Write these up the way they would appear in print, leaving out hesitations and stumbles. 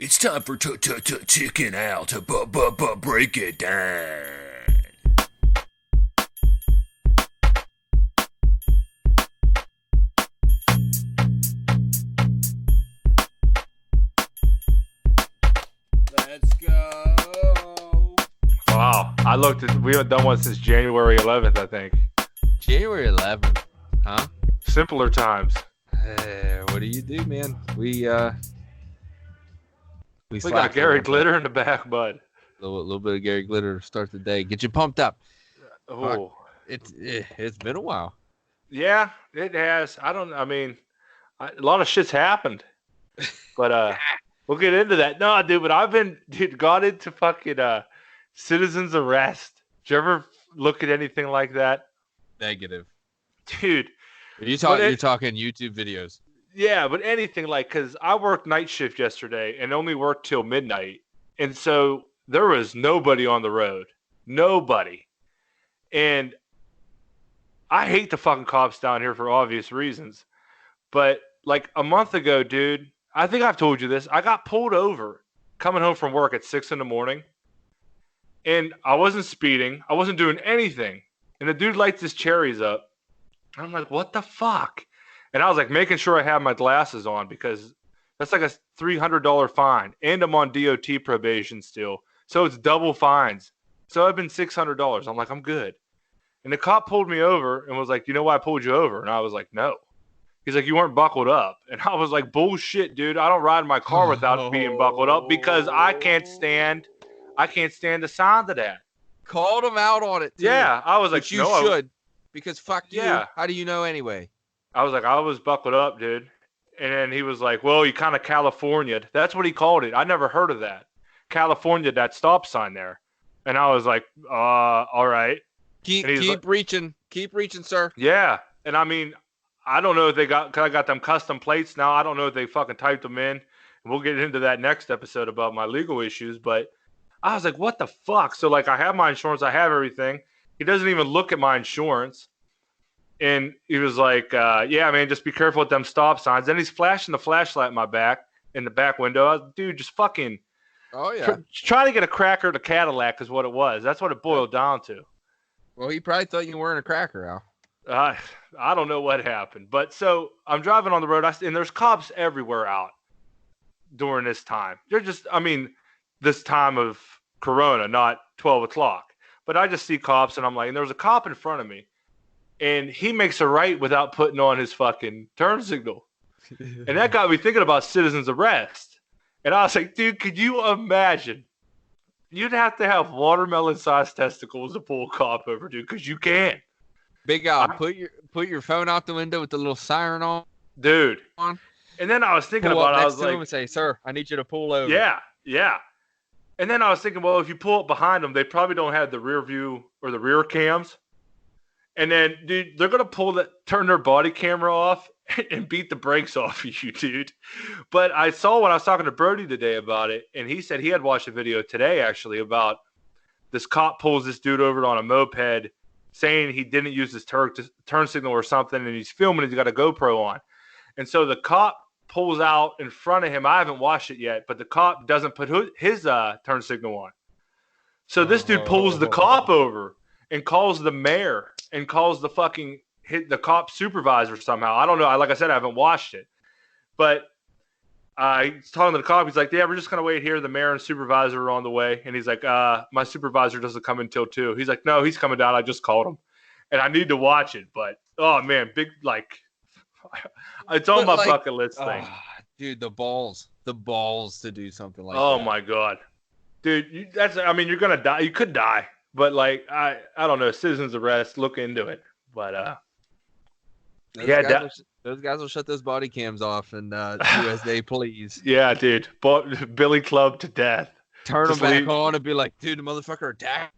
It's time for chicken out to break it down. Let's go. Wow, I looked at. We haven't done one since January 11th, I think. January 11th, huh? Simpler times. What do you do, man? We We got slacked a Gary little bit. Glitter in the back, bud. A little bit of Gary Glitter to start the day. Get you pumped up. Oh, It's been a while. yeah, it has. I mean, a lot of shit's happened, but we'll get into that. No, dude, but got into fucking citizen's arrest. Did you ever look at anything like that, Negative. dude? You're talking YouTube videos. Yeah, but anything like, because I worked night shift yesterday and only worked till midnight. And so there was nobody on the road. Nobody. And I hate the fucking cops down here for obvious reasons. But like a month ago, dude, I think I've told you this. I got pulled over coming home from work at 6 a.m. And I wasn't speeding. I wasn't doing anything. And the dude lights his cherries up. I'm like, what the fuck? And I was like making sure I have my glasses on because that's like a $300 fine. And I'm on DOT probation still. So it's double fines. So I've been $600. I'm like, I'm good. And the cop pulled me over and was like, you know why I pulled you over? And I was like, no. He's like, you weren't buckled up. And I was like, bullshit, dude. I don't ride in my car without being buckled up because I can't stand the sound of that. Called him out on it, too. Yeah. I was like, But you no, should. Because fuck you. Yeah. How do you know anyway? I was like, I was buckled up, dude. And then he was like, well, you kind of California'd. That's what he called it. I never heard of that. California, that stop sign there. And I was like, all right. Keep reaching. Keep reaching, sir. Yeah. And I mean, I don't know if cause I got them custom plates now. I don't know if they fucking typed them in. And we'll get into that next episode about my legal issues. But I was like, what the fuck? So like, I have my insurance. I have everything. He doesn't even look at my insurance. And he was like, yeah, man, just be careful with them stop signs. Then he's flashing the flashlight in the back window. I was, dude, just fucking trying to get a cracker to Cadillac is what it was. That's what it boiled down to. Well, he probably thought you weren't a cracker, Al. I don't know what happened. But so I'm driving on the road, and there's cops everywhere out during this time. They're just, I mean, this time of Corona, not 12 o'clock. But I just see cops, and I'm like, and there was a cop in front of me. And he makes a right without putting on his fucking turn signal. And that got me thinking about citizen's arrest. And I was like, dude, could you imagine? You'd have to have watermelon-sized testicles to pull a cop over, dude, because you can. Big Al, put your phone out the window with the little siren on. Dude. And then I was thinking about it. I was like, and say, sir, I need you to pull over. Yeah. And then I was thinking, well, if you pull up behind them, they probably don't have the rear view or the rear cams. And then, dude, they're going to turn their body camera off and beat the brakes off of you, dude. But I saw when I was talking to Brody today about it, and he said he had watched a video today, actually, about this cop pulls this dude over on a moped saying he didn't use his turn signal or something, and he's filming it. He's got a GoPro on. And so the cop pulls out in front of him. I haven't watched it yet, but the cop doesn't put his turn signal on. So this dude pulls the cop over and calls the mayor and calls the cop supervisor somehow. I don't know. Like I said, I haven't watched it. But he's talking to the cop. He's like, yeah, we're just going to wait here. The mayor and supervisor are on the way. And he's like, my supervisor doesn't come until 2. He's like, no, he's coming down. I just called him. And I need to watch it. But, oh, man, it's on my bucket list thing. Dude, the balls to do something like that. Oh, my God. Dude, you're going to die. You could die. But, like, I don't know, citizen's arrest, look into it. But, those guys will shut those body cams off and do as they please. Yeah, dude. Billy Club to death. Turn them back on and be like, dude, the motherfucker attacked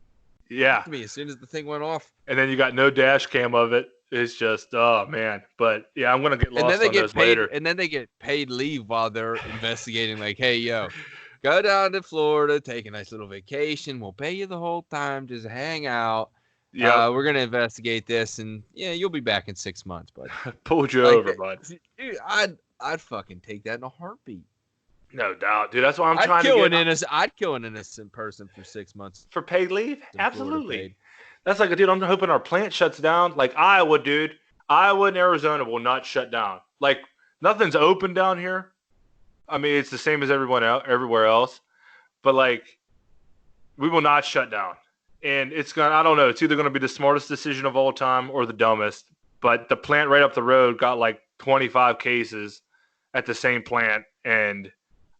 me as soon as the thing went off. And then you got no dash cam of it. It's just, oh, man. But, yeah, I'm going to get lost on those later. And then they get paid leave while they're investigating, like, hey, yo. Go down to Florida, take a nice little vacation. We'll pay you the whole time. Just hang out. Yeah, we're gonna investigate this, and yeah, you'll be back in 6 months, bud. Pulled you over, bud. Dude, I'd fucking take that in a heartbeat. No doubt, dude. That's why I'm I'd trying to kill get an innocent. I'd kill an innocent person for 6 months. for paid leave. in Florida Absolutely. paid. That's like, dude, I'm hoping our plant shuts down. Like Iowa, dude. Iowa and Arizona will not shut down. Like nothing's open down here. I mean, it's the same as everywhere else. But like, we will not shut down. And it's gonna. I don't know. It's either gonna be the smartest decision of all time or the dumbest. But the plant right up the road got like 25 cases at the same plant, and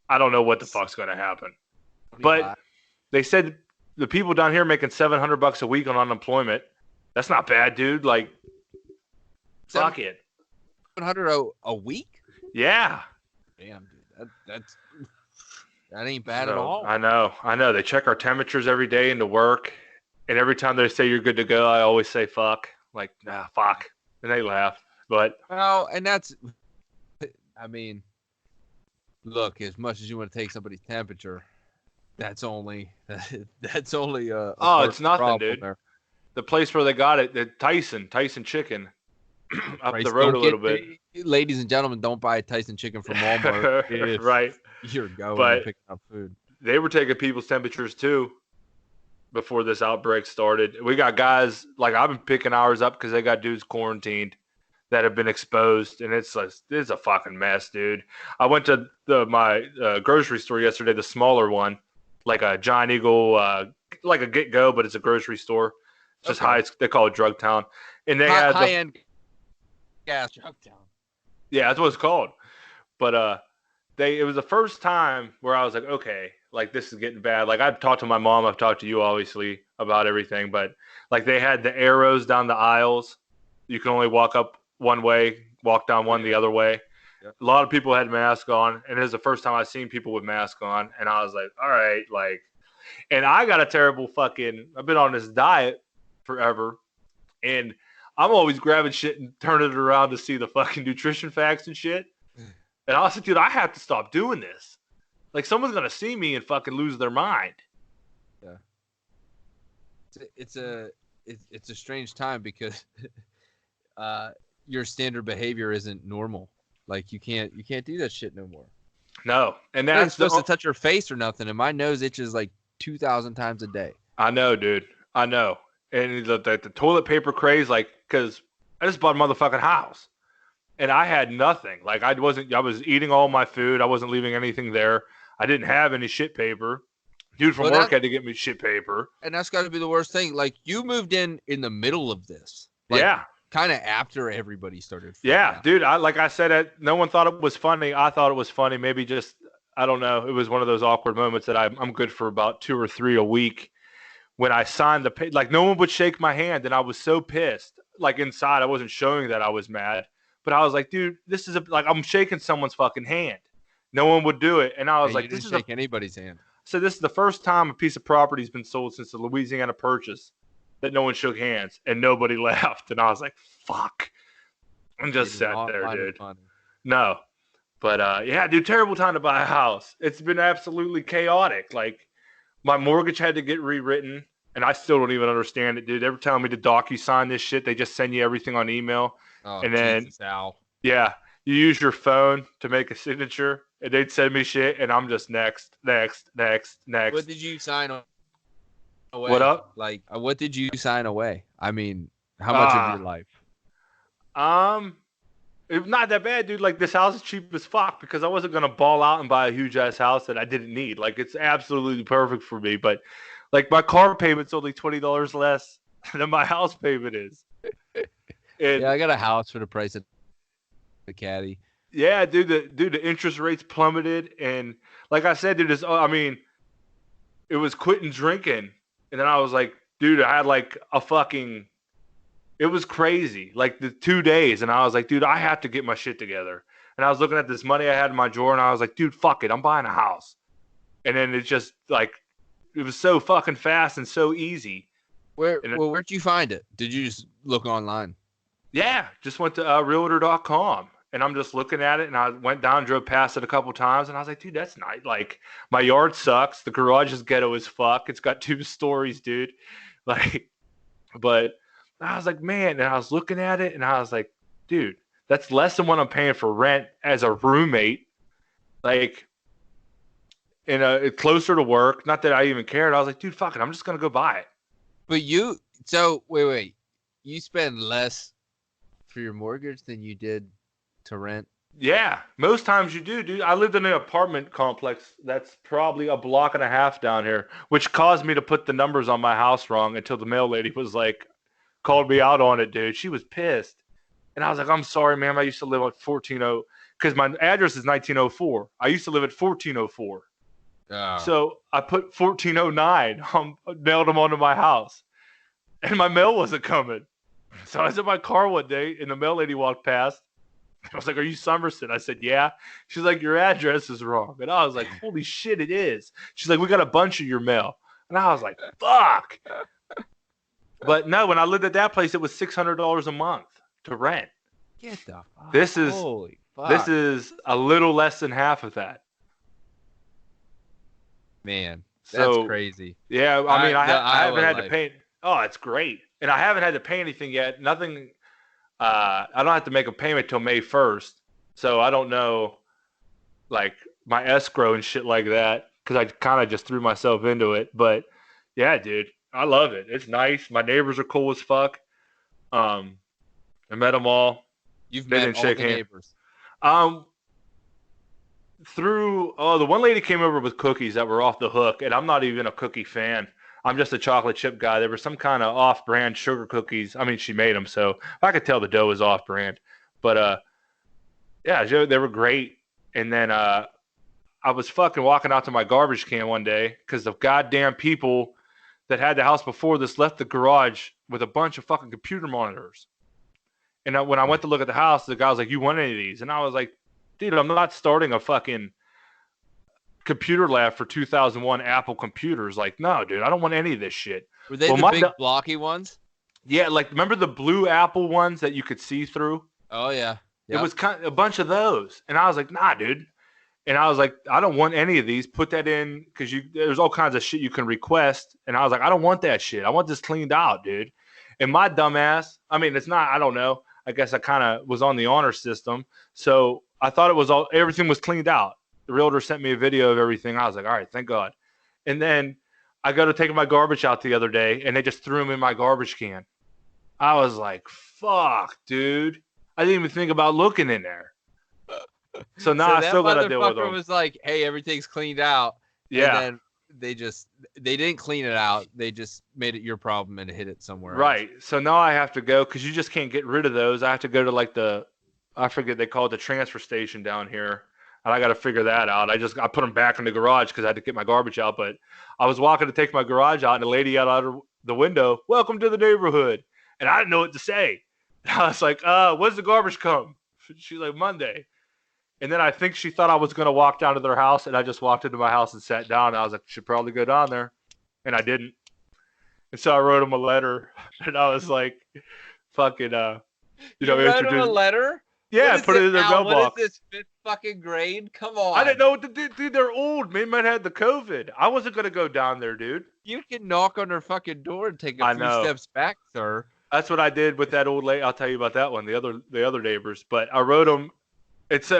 I don't know what the fuck's gonna happen. But they said the people down here making $700 a week on unemployment. That's not bad, dude. Like, fuck it. 700 a week? Yeah. Damn, dude. That ain't bad at all. I know. They check our temperatures every day into work, and every time they say you're good to go, I always say fuck. Like, nah, fuck. And they laugh. But well, and that's, I mean, look, as much as you want to take somebody's temperature, that's only a it's nothing, dude. There. The place where they got it, the Tyson chicken, up the road a little bit. Ladies and gentlemen, don't buy Tyson chicken from Walmart. Right. You're going but picking up food. They were taking people's temperatures too before this outbreak started. We got guys, like I've been picking ours up because they got dudes quarantined that have been exposed, and it's a fucking mess, dude. I went to my grocery store yesterday, the smaller one, like a Giant Eagle, like a Get Go, but it's a grocery store. It's just high. They call it Drug Town, and they had high-end gas Drug Town. Yeah, that's what it's called. But it was the first time where I was like, okay, like this is getting bad. Like I've talked to my mom, I've talked to you obviously about everything, but like they had the arrows down the aisles. You can only walk up one way, walk down one the other way. Yep. A lot of people had masks on, and it was the first time I've seen people with masks on, and I was like, all right, like, and I got a terrible I've been on this diet forever, and I'm always grabbing shit and turning it around to see the fucking nutrition facts and shit. And I was like, dude, I have to stop doing this. Like, someone's going to see me and fucking lose their mind. Yeah. It's a strange time because your standard behavior isn't normal. Like, you can't do that shit no more. No. And that's not supposed to touch your face or nothing. And my nose itches like 2,000 times a day. I know, dude. I know. And the toilet paper craze, like, because I just bought a motherfucking house. And I had nothing. Like, I was eating all my food. I wasn't leaving anything there. I didn't have any shit paper. Dude from work had to get me shit paper. And that's got to be the worst thing. Like, you moved in the middle of this. Like, yeah. Kind of after everybody started. Yeah, dude. Like I said, no one thought it was funny. I thought it was funny. Maybe just, I don't know. It was one of those awkward moments that I'm good for about 2 or 3 a week. When I signed like no one would shake my hand, and I was so pissed. Like inside, I wasn't showing that I was mad, but I was like, dude, this is like I'm shaking someone's fucking hand. No one would do it, and I was like, this is shake anybody's hand. So this is the first time a piece of property's been sold since the Louisiana Purchase that no one shook hands and nobody laughed, and I was like, fuck. I'm just sat there, dude. No, but yeah, dude, terrible time to buy a house. It's been absolutely chaotic. Like. My mortgage had to get rewritten, and I still don't even understand it, dude. Every time we did DocuSign this shit, they just send you everything on email. Oh, and then, Jesus, Al. Yeah, you use your phone to make a signature, and they'd send me shit, and I'm just next. What did you sign away? What up? Like, what did you sign away? I mean, how much of your life? It's not that bad, dude. Like, this house is cheap as fuck because I wasn't going to ball out and buy a huge-ass house that I didn't need. Like, it's absolutely perfect for me. But, like, my car payment's only $20 less than my house payment is. And, yeah, I got a house for the price of the caddy. Yeah, dude, the interest rates plummeted. And, like I said, dude, it was quitting drinking. And then I was like, dude, I had, like, it was crazy, like the 2 days. And I was like, dude, I have to get my shit together. And I was looking at this money I had in my drawer, and I was like, dude, fuck it. I'm buying a house. And then it just like, it was so fucking fast and so easy. Where'd you find it? Did you just look online? Yeah. Just went to realtor.com, and I'm just looking at it, and I went down, drove past it a couple times, and I was like, dude, that's nice. Like, my yard sucks. The garage is ghetto as fuck. It's got 2 stories, dude. Like, but I was like, man, and I was looking at it, and I was like, dude, that's less than what I'm paying for rent as a roommate. Like, and closer to work. Not that I even cared. I was like, dude, fuck it. I'm just gonna go buy it. But wait. You spend less for your mortgage than you did to rent? Yeah, most times you do, dude. I lived in an apartment complex that's probably a block and a half down here, which caused me to put the numbers on my house wrong until the mail lady was like, called me out on it, dude. She was pissed. And I was like, I'm sorry, ma'am. I used to live at 140, because my address is 1904. I used to live at 1404. Oh. So I put 1409, nailed them onto my house. And my mail wasn't coming. So I was in my car one day, and the mail lady walked past. I was like, are you Somerset? I said, yeah. She's like, your address is wrong. And I was like, holy shit, it is. She's like, we got a bunch of your mail. And I was like, fuck. But no, when I lived at that place, it was $600 a month to rent. Get the fuck. Holy fuck. This is a little less than half of that. Man, that's crazy. Yeah, I mean, I haven't had to pay. Oh, it's great. And I haven't had to pay anything yet. Nothing. I don't have to make a payment till May 1st. So I don't know, like, my escrow and shit like that, because I kind of just threw myself into it. But, yeah, dude, I love it. It's nice. My neighbors are cool as fuck. I met them all. You've met all the neighbors? The one lady came over with cookies that were off the hook, and I'm not even a cookie fan. I'm just a chocolate chip guy. There were some kind of off-brand sugar cookies. I mean, she made them, so I could tell the dough was off-brand. But, yeah, they were great. And then I was fucking walking out to my garbage can one day because the goddamn people that had the house before this left the garage with a bunch of fucking computer monitors. And when I went to look at the house, the guy was like, you want any of these? And I was like, dude, I'm not starting a fucking computer lab for 2001 Apple computers. Like, no, dude, I don't want any of this shit. Were they the big blocky ones? Yeah, like, remember the blue Apple ones that you could see through? Oh, yeah. Yep. It was kind of a bunch of those. And I was like, nah, dude. And I was like, I don't want any of these. Put that in, because there's all kinds of shit you can request. And I was like, I don't want that shit. I want this cleaned out, dude. And my dumbass, I mean, it's not, I don't know. I guess I kind of was on the honor system. So I thought everything was cleaned out. The realtor sent me a video of everything. I was like, all right, thank God. And then I go to take my garbage out the other day, and they just threw them in my garbage can. I was like, fuck, dude. I didn't even think about looking in there. So now I still got to deal with them. Was like, hey, everything's cleaned out. Yeah. And then they didn't clean it out. They just made it your problem and hit it somewhere right else. So now I have to go, because you just can't get rid of those. I have to go to, like, I forget, they call it the transfer station down here. And I got to figure that out. I put them back in the garage because I had to get my garbage out. But I was walking to take my garage out, and the lady out of the window, welcome to the neighborhood. And I didn't know what to say. And I was like, when's the garbage come? She's like, Monday. And then I think she thought I was going to walk down to their house, and I just walked into my house and sat down. And I was like, should probably go down there. And I didn't. And so I wrote them a letter, and I was like, fucking, wrote them a letter? Yeah, put it in their mailbox. What is this, fifth fucking grade? Come on. I didn't know what to do. Dude, they're old. They might have the COVID. I wasn't going to go down there, dude. You can knock on their fucking door and take a few steps back, sir. That's what I did with that old lady. I'll tell you about that one, the other neighbors. But I wrote them.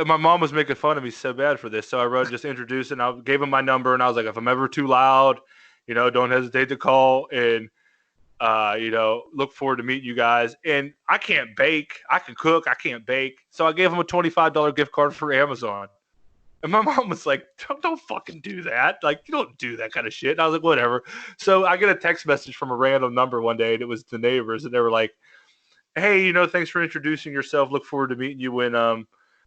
My mom was making fun of me so bad for this. So I wrote, just introduce it. And I gave them my number. And I was like, if I'm ever too loud, don't hesitate to call. And look forward to meeting you guys. And I can't bake. I can cook. I can't bake. So I gave him a $25 gift card for Amazon. And my mom was like, don't fucking do that. Like, you don't do that kind of shit. And I was like, whatever. So I get a text message from a random number one day, and it was the neighbors. And they were like, hey, thanks for introducing yourself. Look forward to meeting you when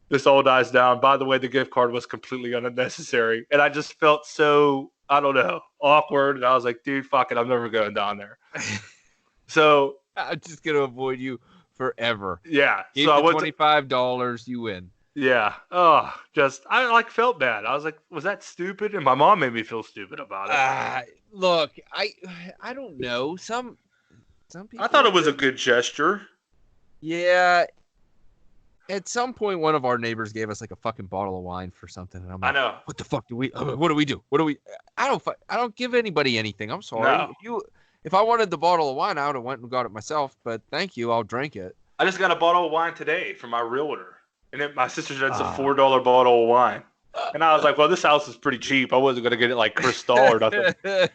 this all dies down. By the way, the gift card was completely unnecessary. And I just felt so, I don't know, awkward. And I was like, dude, fuck it. I'm never going down there. So I'm just going to avoid you forever. Yeah. Give so the $25, you win. Yeah. Oh, I felt bad. I was like, was that stupid? And my mom made me feel stupid about it. Look, I don't know. Some people. I thought it was a good gesture. Yeah. At some point, one of our neighbors gave us like a fucking bottle of wine for something, and I'm like, I know. What the fuck do we? What do we do? What do we? I don't give anybody anything. I'm sorry. No. If I wanted the bottle of wine, I would have went and got it myself. But thank you, I'll drink it. I just got a bottle of wine today from my realtor. And then my sister said it's a $4 bottle of wine. And I was like, well, this house is pretty cheap. I wasn't gonna get it like crystal or nothing. Is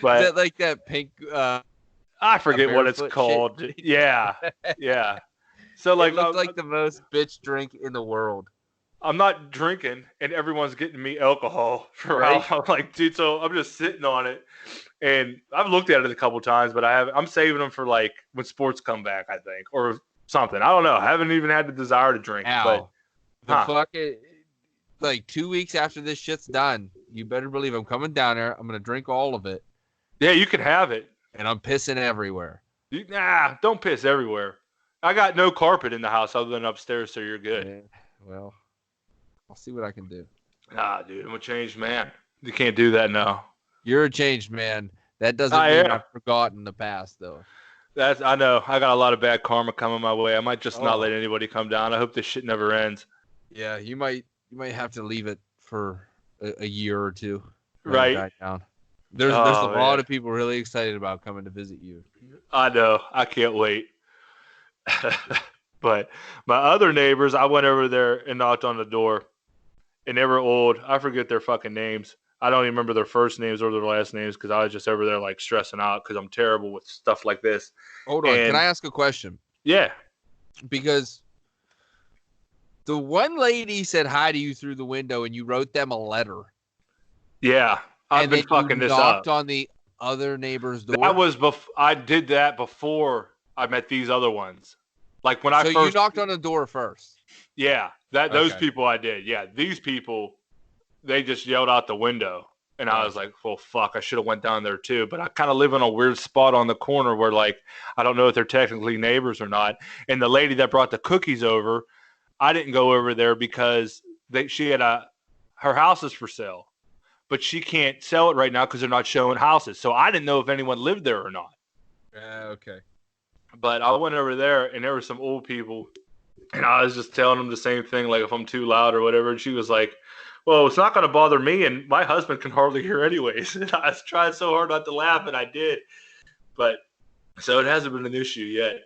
But that like that pink? I forget what it's barefoot called. shit? Yeah, yeah. So like, It looked like the most bitch drink in the world. I'm not drinking, and everyone's getting me alcohol for Right. how I'm like, dude. So I'm just sitting on it, and I've looked at it a couple times, but I'm saving them for like when sports come back, I think, or something. I don't know. I haven't even had the desire to drink. Ow. But fucking like 2 weeks after this shit's done, you better believe I'm coming down there. I'm gonna drink all of it, yeah, you can have it. and I'm pissing everywhere. Nah, don't piss everywhere. I got no carpet in the house other than upstairs, so you're good. Yeah, well, I'll see what I can do. Nah, dude, I'm a changed man. You can't do that now. You're a changed man. That doesn't I mean am. I've forgotten the past, though. I know. I got a lot of bad karma coming my way. I might just not Oh. let anybody come down. I hope this shit never ends. Yeah, you might have to leave it for a year or two. Let it Right. die down. There's a lot of people really excited about coming to visit you. I know. I can't wait. But my other neighbors, I went over there and knocked on the door, and they were old. I forget their fucking names. I don't even remember their first names or their last names because I was just over there like stressing out because I'm terrible with stuff like this. Hold on. Can And- I ask a question? Yeah. Because the one lady said hi to you through the window, and you wrote them a letter. Yeah. I've and been then fucking you this up. knocked on the other neighbor's door. That was I did that before I met these other ones. Like when I so first you knocked on the door first. Yeah, those Okay. people I did. Yeah, these people, they just yelled out the window, and I was like, "Well, fuck, I should have went down there too." But I kind of live in a weird spot on the corner where, like, I don't know if they're technically neighbors or not. And the lady that brought the cookies over, I didn't go over there because she had her house is for sale, but she can't sell it right now because they're not showing houses. So I didn't know if anyone lived there or not. Okay. But I went over there, and there were some old people, and I was just telling them the same thing, like if I'm too loud or whatever. And she was like, well, it's not going to bother me, and my husband can hardly hear anyways. And I was trying so hard not to laugh, and I did. But so it hasn't been an issue yet.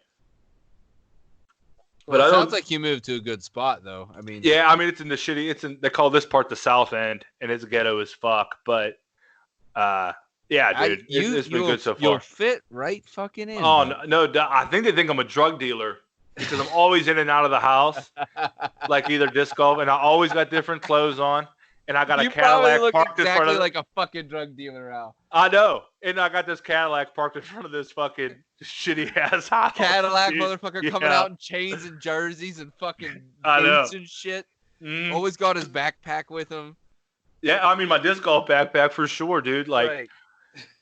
Well, But it I don't. sounds like you moved to a good spot, though. I mean, Yeah, I mean it's in the shitty. They call this part the South End, and it's ghetto as fuck. But yeah, dude, it's been good so far. You'll fit right fucking in. Oh man. no, I think they think I'm a drug dealer because I'm always in and out of the house, like either disc golf, and I always got different clothes on, and I got you a Cadillac probably look parked in front exactly of. like a fucking drug dealer, Al. I know, and I got this Cadillac parked in front of this fucking shitty ass house. Cadillac dude. motherfucker coming Yeah. out in chains and jerseys and fucking I know. boots and shit. Mm. Always got his backpack with him. Yeah, I mean my disc golf backpack for sure, dude. Like. Right.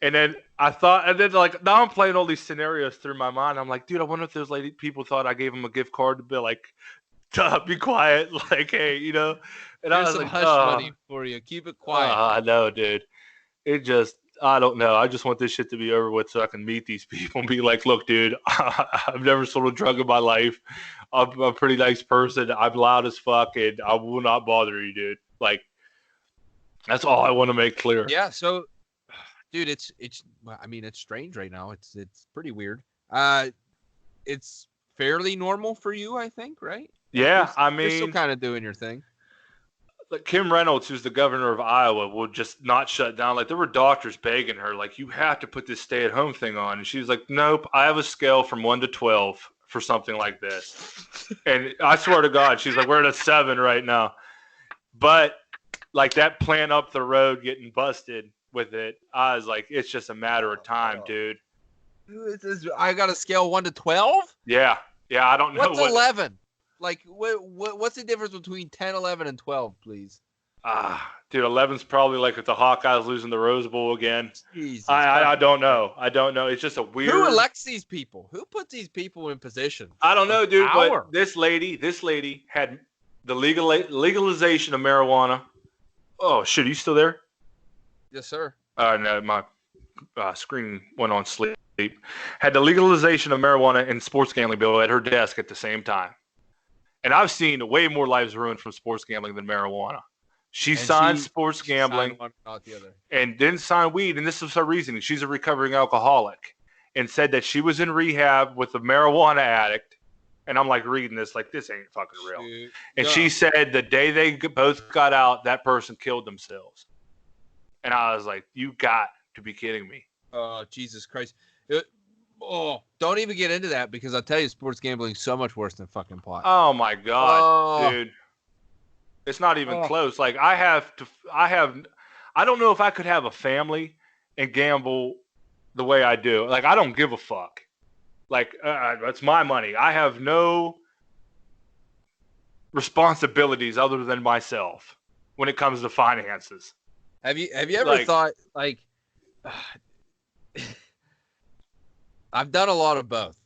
And then like now I'm playing all these scenarios through my mind. I'm like, dude, I wonder if those people thought I gave them a gift card to be like, be quiet, like, hey, you know. And I Here's was some like, hush money for you. Keep it quiet. I know, dude. I don't know. I just want this shit to be over with so I can meet these people and be like, look, dude, I've never sold a drug in my life. I'm a pretty nice person. I'm loud as fuck, and I will not bother you, dude. Like, that's all I want to make clear. Yeah. So, dude, it's strange right now. It's pretty weird. It's fairly normal for you, I think, right? Yeah, I You're still mean, kind of doing your thing. like Kim Reynolds, who's the governor of Iowa, will just not shut down. Like there were doctors begging her, like, you have to put this stay-at-home thing on, and she was like, nope, I have a scale from 1 to 12 for something like this. And I swear to God, she's like, we're at a 7 right now. But like that plant up the road getting busted with it, I was like, it's just a matter of time, dude. I got a scale 1 to 12. Yeah, I don't know What's 11? Like, what's the difference between 10, 11, and 12, please? Dude, 11's probably like if the Hawkeyes losing the Rose Bowl again. Jesus. I don't know. It's just a weird. Who elects these people? Who puts these people in position? I don't know, dude. Power. But this lady had the legalization of marijuana. Oh shit, are you still there? Yes, sir. No, my screen went on sleep. Had the legalization of marijuana and sports gambling bill at her desk at the same time. And I've seen way more lives ruined from sports gambling than marijuana. She signed sports gambling signed one, not the other. and didn't sign weed. And this was her reasoning. She's a recovering alcoholic and said that she was in rehab with a marijuana addict And I'm like reading this, like, this ain't fucking real. Dude, and no. she said the day they both got out, that person killed themselves. And I was like, you got to be kidding me. Oh, Jesus Christ. Don't even get into that, because I'll tell you, sports gambling is so much worse than fucking pot. Oh my God, dude. It's not even close. Like, I don't know if I could have a family and gamble the way I do. Like, I don't give a fuck. Like, that's my money. I have no responsibilities other than myself when it comes to finances. Have you ever thought, like, I've done a lot of both,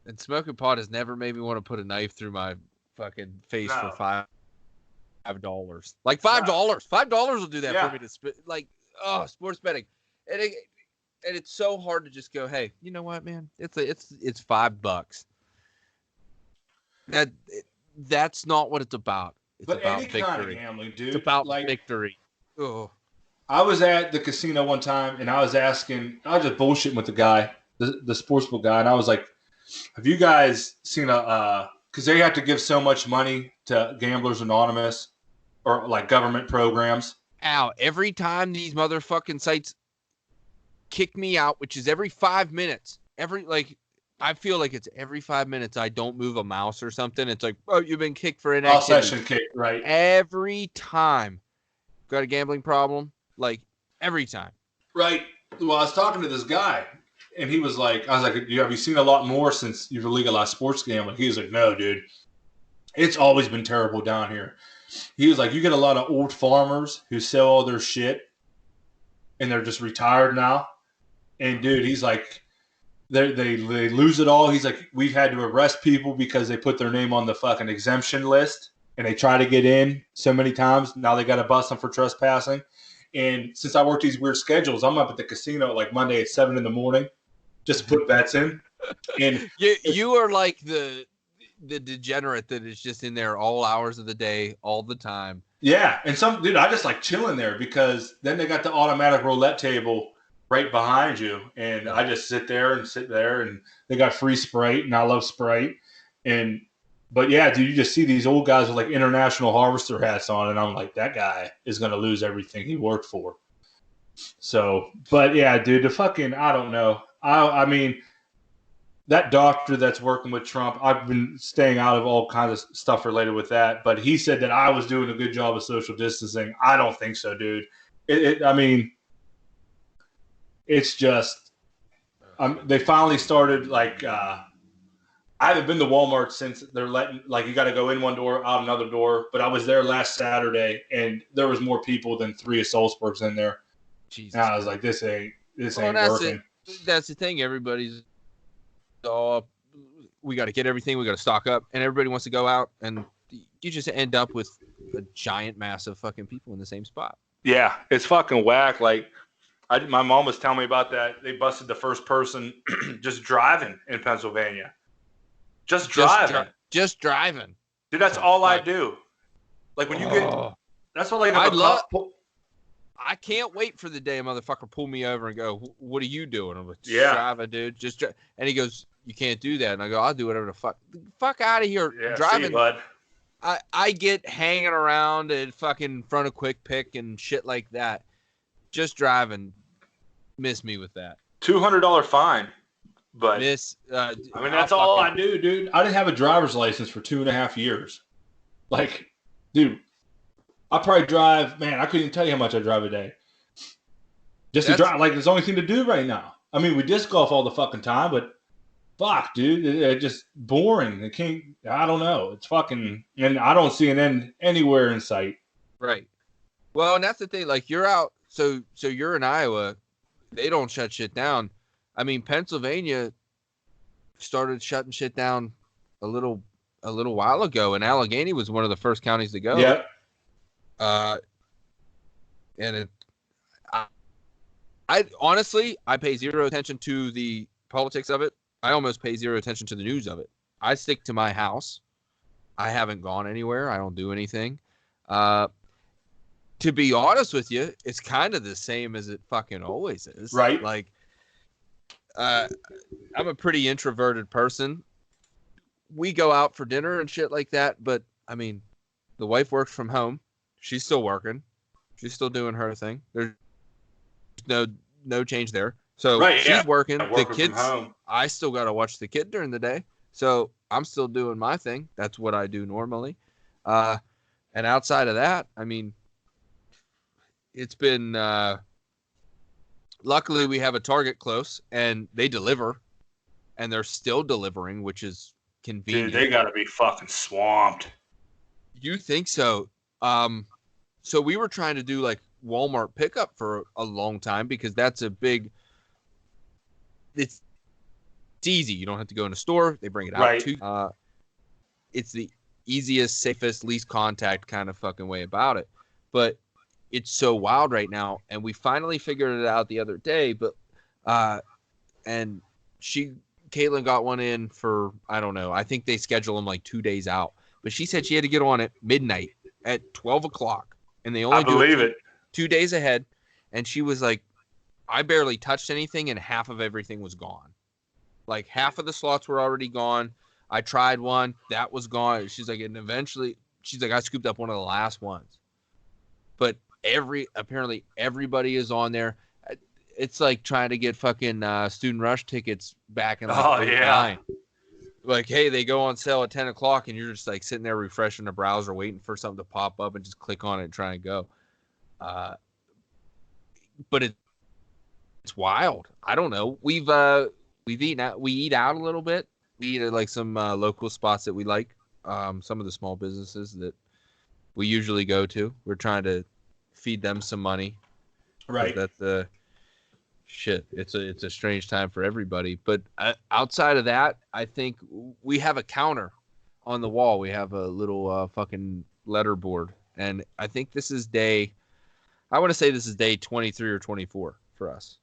and smoking pot has never made me want to put a knife through my fucking face for $5. Like $5, $5 will do that for me to like, sports betting, and it's so hard to just go, hey, you know what, man, it's $5. That's not what it's about. It's but about any victory. kind of gambling, dude. It's about like, victory. Oh. I was at the casino one time, and I was just bullshitting with the guy, the sportsbook guy, and I was like, have you guys seen because they have to give so much money to Gamblers Anonymous or like government programs. Ow, every time these motherfucking sites kick me out, which is every 5 minutes, I feel like it's every 5 minutes I don't move a mouse or something. It's like, oh, you've been kicked for inactivity. All session kick, right. Every time. Got a gambling problem? Like, every time. Right. Well, I was talking to this guy, and he was like, I was like, have you seen a lot more since you've legalized sports gambling? He was like, no, dude. It's always been terrible down here. He was like, you get a lot of old farmers who sell all their shit, and they're just retired now. And, dude, he's like, they lose it all. He's like, we've had to arrest people because they put their name on the fucking exemption list, and they try to get in so many times. Now they got to bust them for trespassing. And since I work these weird schedules, I'm up at the casino like Monday at 7 a.m. just to put bets in. And you are like the degenerate that is just in there all hours of the day, all the time. Yeah, and I just like chilling there because then they got the automatic roulette table right behind you, and I just sit there, and they got free Sprite, and I love Sprite. But yeah, dude, you just see these old guys with like International Harvester hats on, and I'm like, that guy is gonna lose everything he worked for. So, but yeah, dude, I don't know. I mean, that doctor that's working with Trump, I've been staying out of all kinds of stuff related with that, but he said that I was doing a good job of social distancing. I don't think so, dude. I mean, it's just they finally started like. I haven't been to Walmart since they're letting, like, you got to go in one door, out another door. But I was there last Saturday, and there was more people than 3 of Salzburgs in there. Jesus. And I was like, this ain't working. That's the thing. Everybody's we got to get everything. We got to stock up, and everybody wants to go out, and you just end up with a giant mass of fucking people in the same spot. Yeah, it's fucking whack. Like, my mom was telling me about that. They busted the first person just driving in Pennsylvania. Just driving. Just driving. Dude, that's all I do. Like, when you get... That's what, like... I can't wait for the day a motherfucker pull me over and go, what are you doing? I'm like, driving, dude. And he goes, you can't do that. And I go, I'll do whatever the fuck out of here. Yeah, driving. See you, bud. I get hanging around at fucking front of Quick Pick and shit like that. Just driving. Miss me with that. $200 fine. But I mean, that's all I do, dude. I didn't have a driver's license for 2.5 years. Like, dude, I probably drive, man, I couldn't even tell you how much I drive a day. Just to drive, like, it's the only thing to do right now. I mean, we disc golf all the fucking time, but fuck, dude, it's just boring. I don't know. It's fucking, and I don't see an end anywhere in sight. Right. Well, and that's the thing. Like, you're out, so you're in Iowa. They don't shut shit down. I mean, Pennsylvania started shutting shit down a little while ago, and Allegheny was one of the first counties to go. Yeah. And I honestly, I pay zero attention to the politics of it. I almost pay zero attention to the news of it. I stick to my house. I haven't gone anywhere. I don't do anything. To be honest with you, it's kind of the same as it fucking always is. Right. Like, I'm a pretty introverted person. we go out for dinner and shit like that. But I mean, the wife works from home. She's still working. She's still doing her thing. There's no change there. So she's working. The kids, I still got to watch the kid during the day. So I'm still doing my thing. That's what I do normally. And outside of that, I mean, it's been, luckily we have a Target close and they deliver and they're still delivering, which is convenient. Dude, they got to be fucking swamped. You think so? So we were trying to do like Walmart pickup for a long time because that's a big, it's easy. You don't have to go in a store. They bring it out to you. It's the easiest, safest, least contact kind of fucking way about it. But it's so wild right now. And we finally figured it out the other day. But, and Caitlin got one in for, I don't know. I think they schedule them like 2 days out. But she said she had to get on at midnight at 12 o'clock. And they only do it 2 days ahead. And she was like, I barely touched anything and half of everything was gone. Like half of the slots were already gone. I tried one. That was gone. She's like, and eventually, she's like, I scooped up one of the last ones. But apparently everybody is on there. It's like trying to get fucking student rush tickets back in like 09. Like, hey, they go on sale at 10 o'clock and you're just like sitting there refreshing the browser, waiting for something to pop up and just click on it and try and go. But it's wild. I don't know. We've eaten out. We eat out a little bit. We eat at like some local spots that we like. Some of the small businesses that we usually go to. We're trying to feed them some money. Right. That's shit. It's a strange time for everybody. But outside of that, I think we have a counter on the wall. We have a little fucking letterboard, and I think this is day. I want to say this is day 23 or 24 for us.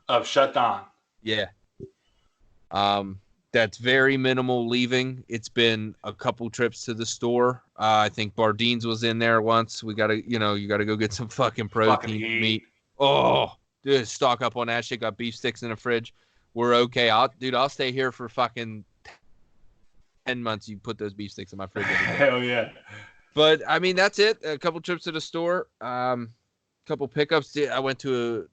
Of shut down. Yeah. That's very minimal leaving. It's been a couple trips to the store. I think Bardine's was in there once. You gotta go get some fucking protein meat. Oh, dude, stock up on that shit. Got beef sticks in the fridge. We're okay. I'll stay here for fucking 10 months. You put those beef sticks in my fridge. Hell yeah. But I mean, that's it. A couple trips to the store. Couple pickups. I went to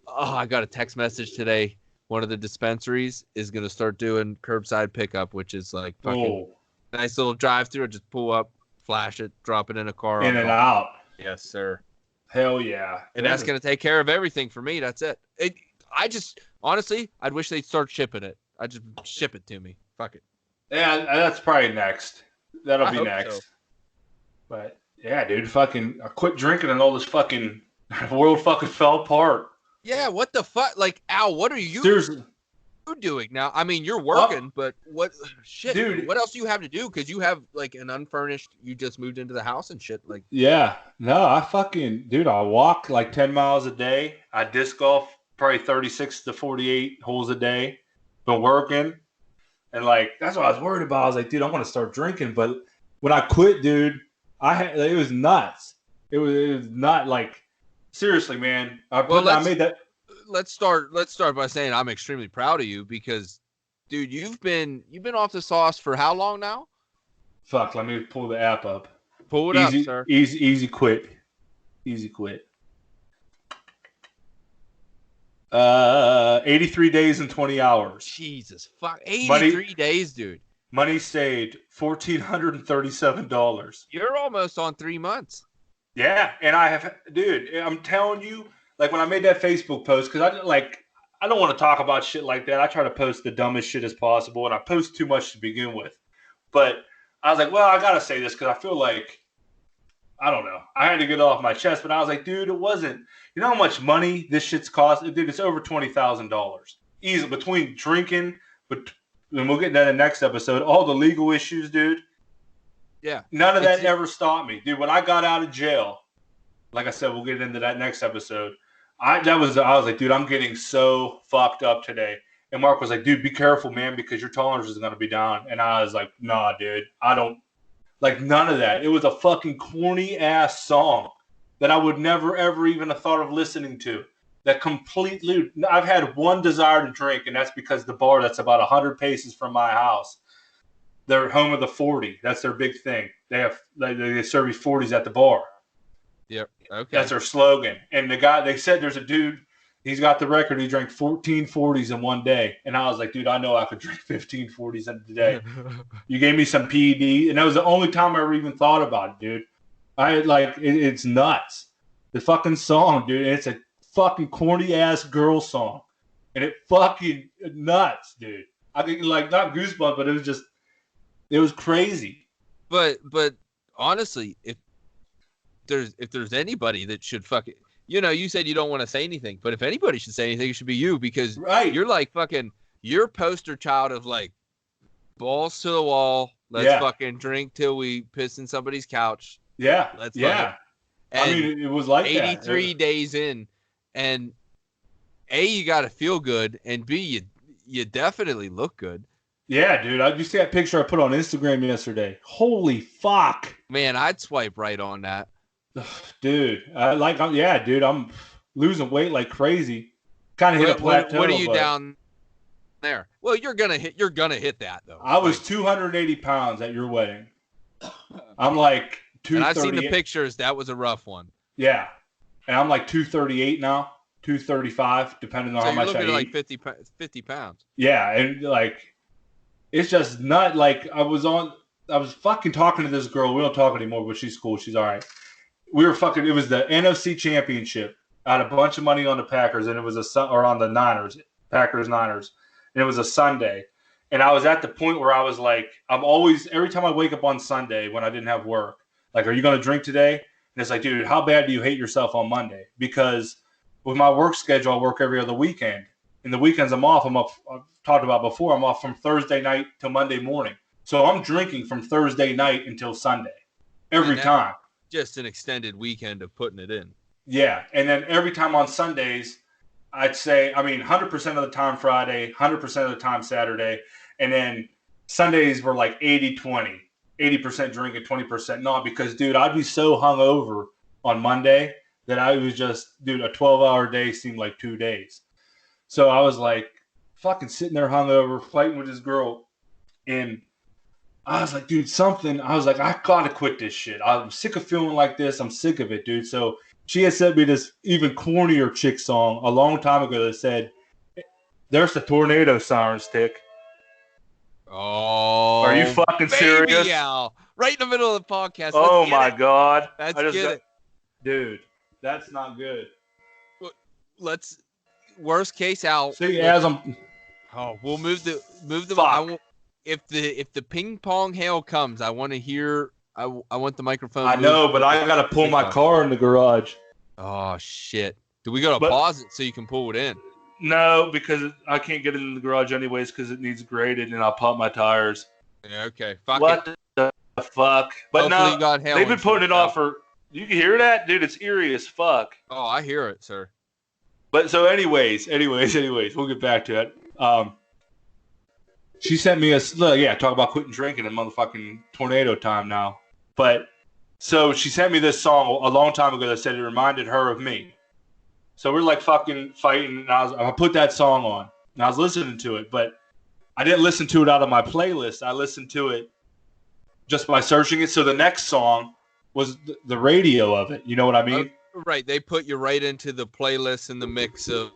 I got a text message today. One of the dispensaries is going to start doing curbside pickup, which is like fucking nice little drive-through. Just pull up, flash it, drop it in a car. In and out. Yes, sir. Hell yeah. And that's going to take care of everything for me. That's it. Honestly, I'd wish they'd start shipping it. I'd just ship it to me. Fuck it. Yeah, that's probably next. That'll be next. So. But yeah, dude, fucking I quit drinking and all this fucking world fucking fell apart. Yeah, what the fuck? Like, Al, what are you doing now? I mean, you're working, but what shit, dude? What else do you have to do? Because you have like an unfurnished. You just moved into the house and shit. Like, yeah, no, I walk like 10 miles a day. I disc golf probably 36 to 48 holes a day. Been working, and like that's what I was worried about. I was like, dude, I want to start drinking, but when I quit, dude, it was nuts. It was not like. Seriously, man. I made that. Let's start by saying I'm extremely proud of you because, dude, you've been off the sauce for how long now? Fuck, let me pull the app up. Pull it up, sir. Easy quit. 83 days and 20 hours. Jesus, fuck, 83 days, dude. Money saved $1,437. You're almost on 3 months. Yeah, and I'm telling you, like when I made that Facebook post, because I don't want to talk about shit like that. I try to post the dumbest shit as possible, and I post too much to begin with. But I was like, well, I gotta say this because I feel like I don't know. I had to get it off my chest, but I was like, dude, it wasn't. You know how much money this shit's cost? Dude, it's over $20,000 easy between drinking, and we'll get into the next episode. All the legal issues, dude. Yeah. None of that ever stopped me. Dude, when I got out of jail, like I said, we'll get into that next episode. I was like, dude, I'm getting so fucked up today. And Mark was like, dude, be careful, man, because your tolerance is going to be down. And I was like, nah, dude, I don't like none of that. It was a fucking corny ass song that I would never, ever even have thought of listening to. That completely, I've had one desire to drink, and that's because the bar that's about 100 paces from my house They're home of the 40. That's their big thing. They serve you 40s at the bar. Yep. Okay. That's their slogan. And they said there's a dude, he's got the record. He drank 14 40s in one day. And I was like, dude, I know I could drink 15 40s in a day. You gave me some PED. And that was the only time I ever even thought about it, dude. It's nuts. The fucking song, dude. It's a fucking corny ass girl song. And it fucking nuts, dude. I think not goosebumps, but it was crazy. But honestly, if there's anybody that should fucking, you said you don't want to say anything, but if anybody should say anything, it should be you, because you're like fucking, you're poster child of like balls to the wall. Let's fucking drink till we piss in somebody's couch. Yeah. Let's it was like 83 days in, and A, you got to feel good, and B, you definitely look good. Yeah, dude. You see that picture I put on Instagram yesterday? Holy fuck. Man, I'd swipe right on that. Dude, I'm losing weight like crazy. Kind of hit a plateau. What are you down there? Well, you're gonna hit that though. I was 280 pounds at your wedding. I'm like 238. And I've seen the pictures. That was a rough one. Yeah, and I'm like 238 now, 235, depending on how much I eat. Like 50 pounds. Yeah, and like it's just nut. Like I was fucking talking to this girl. We don't talk anymore, but she's cool. She's all right. It was the NFC Championship. I had a bunch of money on the Packers, and it was on the Niners, Packers-Niners, and it was a Sunday. And I was at the point where I was like, every time I wake up on Sunday when I didn't have work, like, are you going to drink today? And it's like, dude, how bad do you hate yourself on Monday? Because with my work schedule, I work every other weekend. And the weekends I'm off, I've talked about before, I'm off from Thursday night to Monday morning. So I'm drinking from Thursday night until Sunday every time. Just an extended weekend of putting it in. Yeah. And then every time on Sundays, I'd say, 100% of the time Friday, 100% of the time Saturday. And then Sundays were like 80-20, 80% drinking, 20% not. Because, dude, I'd be so hungover on Monday that I was just, dude, a 12-hour day seemed like 2 days. So I was like fucking sitting there hungover, fighting with this girl. And I was like, dude, I gotta quit this shit. I'm sick of feeling like this. I'm sick of it, dude. So she had sent me this even cornier chick song a long time ago that said, "There's the tornado siren stick." Oh, are you fucking serious? Al. Right in the middle of the podcast. Oh my God. Dude, that's not good. Worst case, Al. See, we'll move the. If the ping pong hail comes, I want to hear. I want the microphone. I know, but I gotta pull my car in the garage. Oh shit! Do we gotta pause it so you can pull it in? No, because I can't get it in the garage anyways because it needs graded, and I'll pump my tires. Yeah, okay. What the fuck? But hopefully no, they've been putting it off for. You can hear that, dude. It's eerie as fuck. Oh, I hear it, sir. But so, anyways, we'll get back to it. She sent me talk about quitting drinking in motherfucking tornado time now. But so she sent me this song a long time ago that said it reminded her of me. So we're like fucking fighting, and I put that song on, and I was listening to it, but I didn't listen to it out of my playlist. I listened to it just by searching it. So the next song was the radio of it. You know what I mean? Right. They put you right into the playlist in the mix of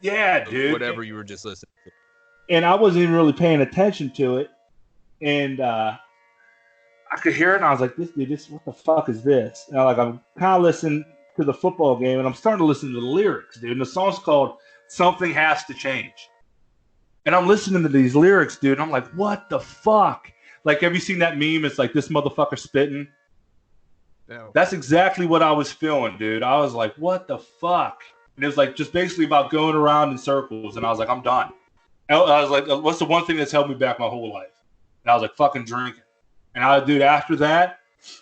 dude, whatever you were just listening to. And I wasn't even really paying attention to it. And I could hear it, and I was like, what the fuck is this? And I'm kind of listening to the football game, and I'm starting to listen to the lyrics, dude. And the song's called Something Has to Change. And I'm listening to these lyrics, dude, and I'm like, what the fuck? Like, have you seen that meme? It's like, this motherfucker spitting. No. That's exactly what I was feeling, dude. I was like, what the fuck? And it was like just basically about going around in circles, and I was like, I'm done. I was like, what's the one thing that's held me back my whole life? And I was like, fucking drinking. And after that,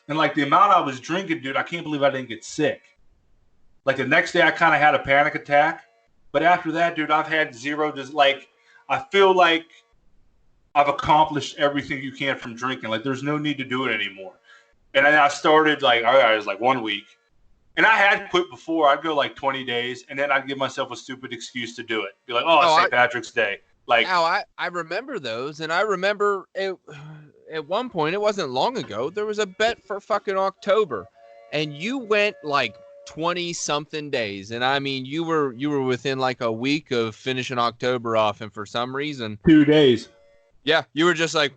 and like the amount I was drinking, dude, I can't believe I didn't get sick. Like the next day I kind of had a panic attack. But after that, dude, I've had zero, I feel like I've accomplished everything you can from drinking. Like there's no need to do it anymore. And then I started it was like 1 week. And I had quit before. I'd go like 20 days, and then I'd give myself a stupid excuse to do it. Be like, it's St. Patrick's Day. Like, I remember those, and I remember it at one point, it wasn't long ago, there was a bet for fucking October, and you went like 20-something days, and I mean, you were within like a week of finishing October off, and for some reason, 2 days. Yeah, you were just like,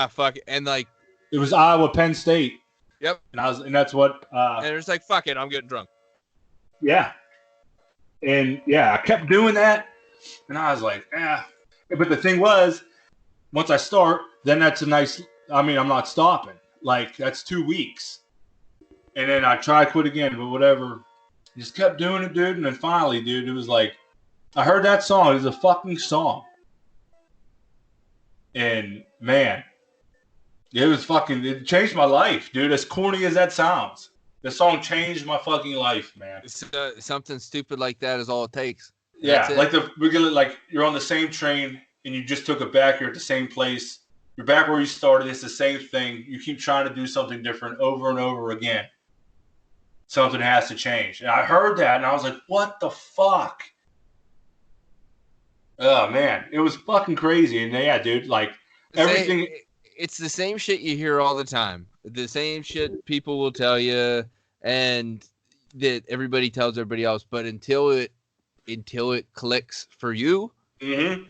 fuck it, and like it was Iowa, Penn State. Yep, and that's what. And it's like, fuck it, I'm getting drunk. Yeah, and I kept doing that, and I was like, But the thing was, once I start, then that's a nice. I mean, I'm not stopping. Like that's 2 weeks. And then I tried to quit again, but whatever. Just kept doing it, dude. And then finally, dude, it was like, I heard that song. It was a fucking song. And, man, it changed my life, dude. As corny as that sounds. The song changed my fucking life, man. Something stupid like that is all it takes. Yeah, like you're on the same train and you just took it back. You're at the same place. You're back where you started. It's the same thing. You keep trying to do something different over and over again. Something has to change. And I heard that, and I was like, what the fuck? Oh, man. It was fucking crazy. And, yeah, dude, like, everything. It's the same shit you hear all the time. The same shit people will tell you, and that everybody tells everybody else. But until it clicks for you, you're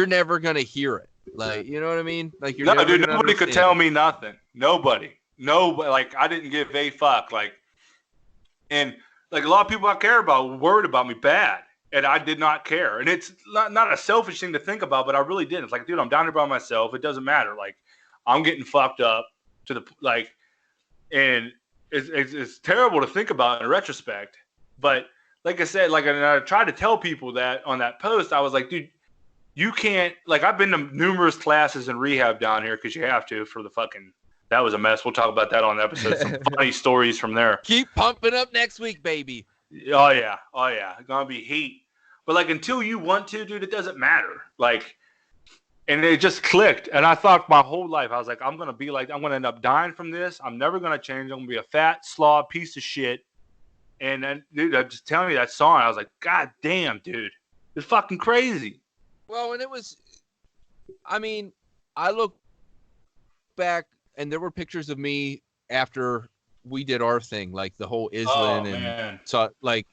never going to hear it. Like, you know what I mean? Like, no, dude, nobody could tell me nothing. Nobody. No, like I didn't give a fuck. Like, and like a lot of people I care about were worried about me bad, and I did not care. And it's not a selfish thing to think about, but I really did. It's like, dude, I'm down here by myself. It doesn't matter. Like, I'm getting fucked up to the like, and it's terrible to think about in retrospect. But like I said, like, and I tried to tell people that on that post, I was like, dude, you can't. Like, I've been to numerous classes in rehab down here because you have to for the fucking. That was a mess. We'll talk about that on the episode. Some funny stories from there. Keep pumping up next week, baby. Oh, yeah. It's going to be heat. But, like, until you want to, dude, it doesn't matter. Like, and it just clicked. And I thought my whole life, I was like, I'm going to end up dying from this. I'm never going to change. I'm going to be a fat, slob piece of shit. And then, dude, I'm just telling you that song. I was like, God damn, dude. It's fucking crazy. Well, and it was, I mean, I look back. And there were pictures of me after we did our thing, like the whole Island, man. So like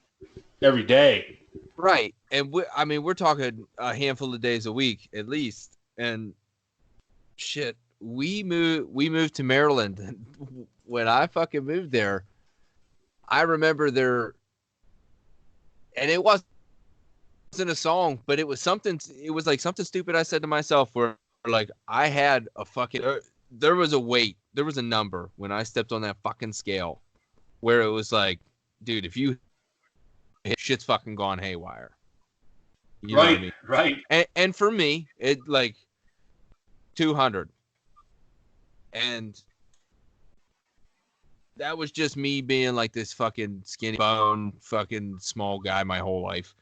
every day, right? And we're talking a handful of days a week at least. And shit, we moved to Maryland. And when I fucking moved there, I remember there, and it wasn't a song, but it was something. It was like something stupid I said to myself, where like I had a fucking. There was a weight. There was a number when I stepped on that fucking scale where it was like, dude, if you hit, shit's fucking gone haywire. You know what I mean? Right. And for me, it like 200. And that was just me being like this fucking skinny bone, fucking small guy my whole life.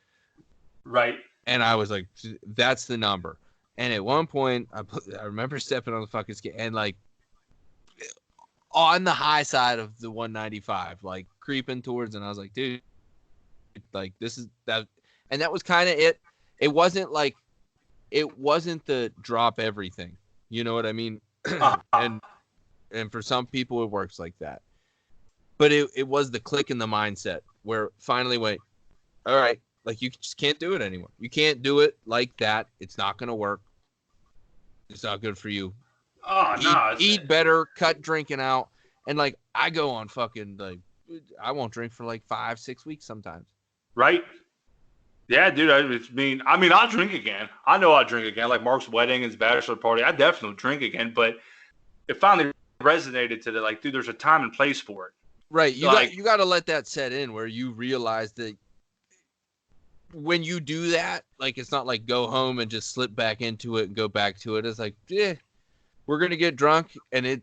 Right. And I was like, that's the number. And at one point, I remember stepping on the fucking scale and like on the high side of the 195, like creeping towards, and I was like, dude, like this is that, and that was kind of it. It wasn't the drop everything, you know what I mean? and for some people it works like that, but it was the click in the mindset where finally went, all right. Like, you just can't do it anymore. You can't do it like that. It's not going to work. It's not good for you. Oh, no. Eat better, cut drinking out. And, like, I go on fucking, like, I won't drink for, like, 5-6 weeks sometimes. Right? Yeah, dude. I'll drink again. I know I'll drink again. Like Mark's wedding and his bachelor party. I definitely drink again. But it finally resonated to the, like, dude, there's a time and place for it. Right. You got to let that set in where you realize that when you do that, like, it's not like go home and just slip back into it and go back to it. It's like, we're going to get drunk and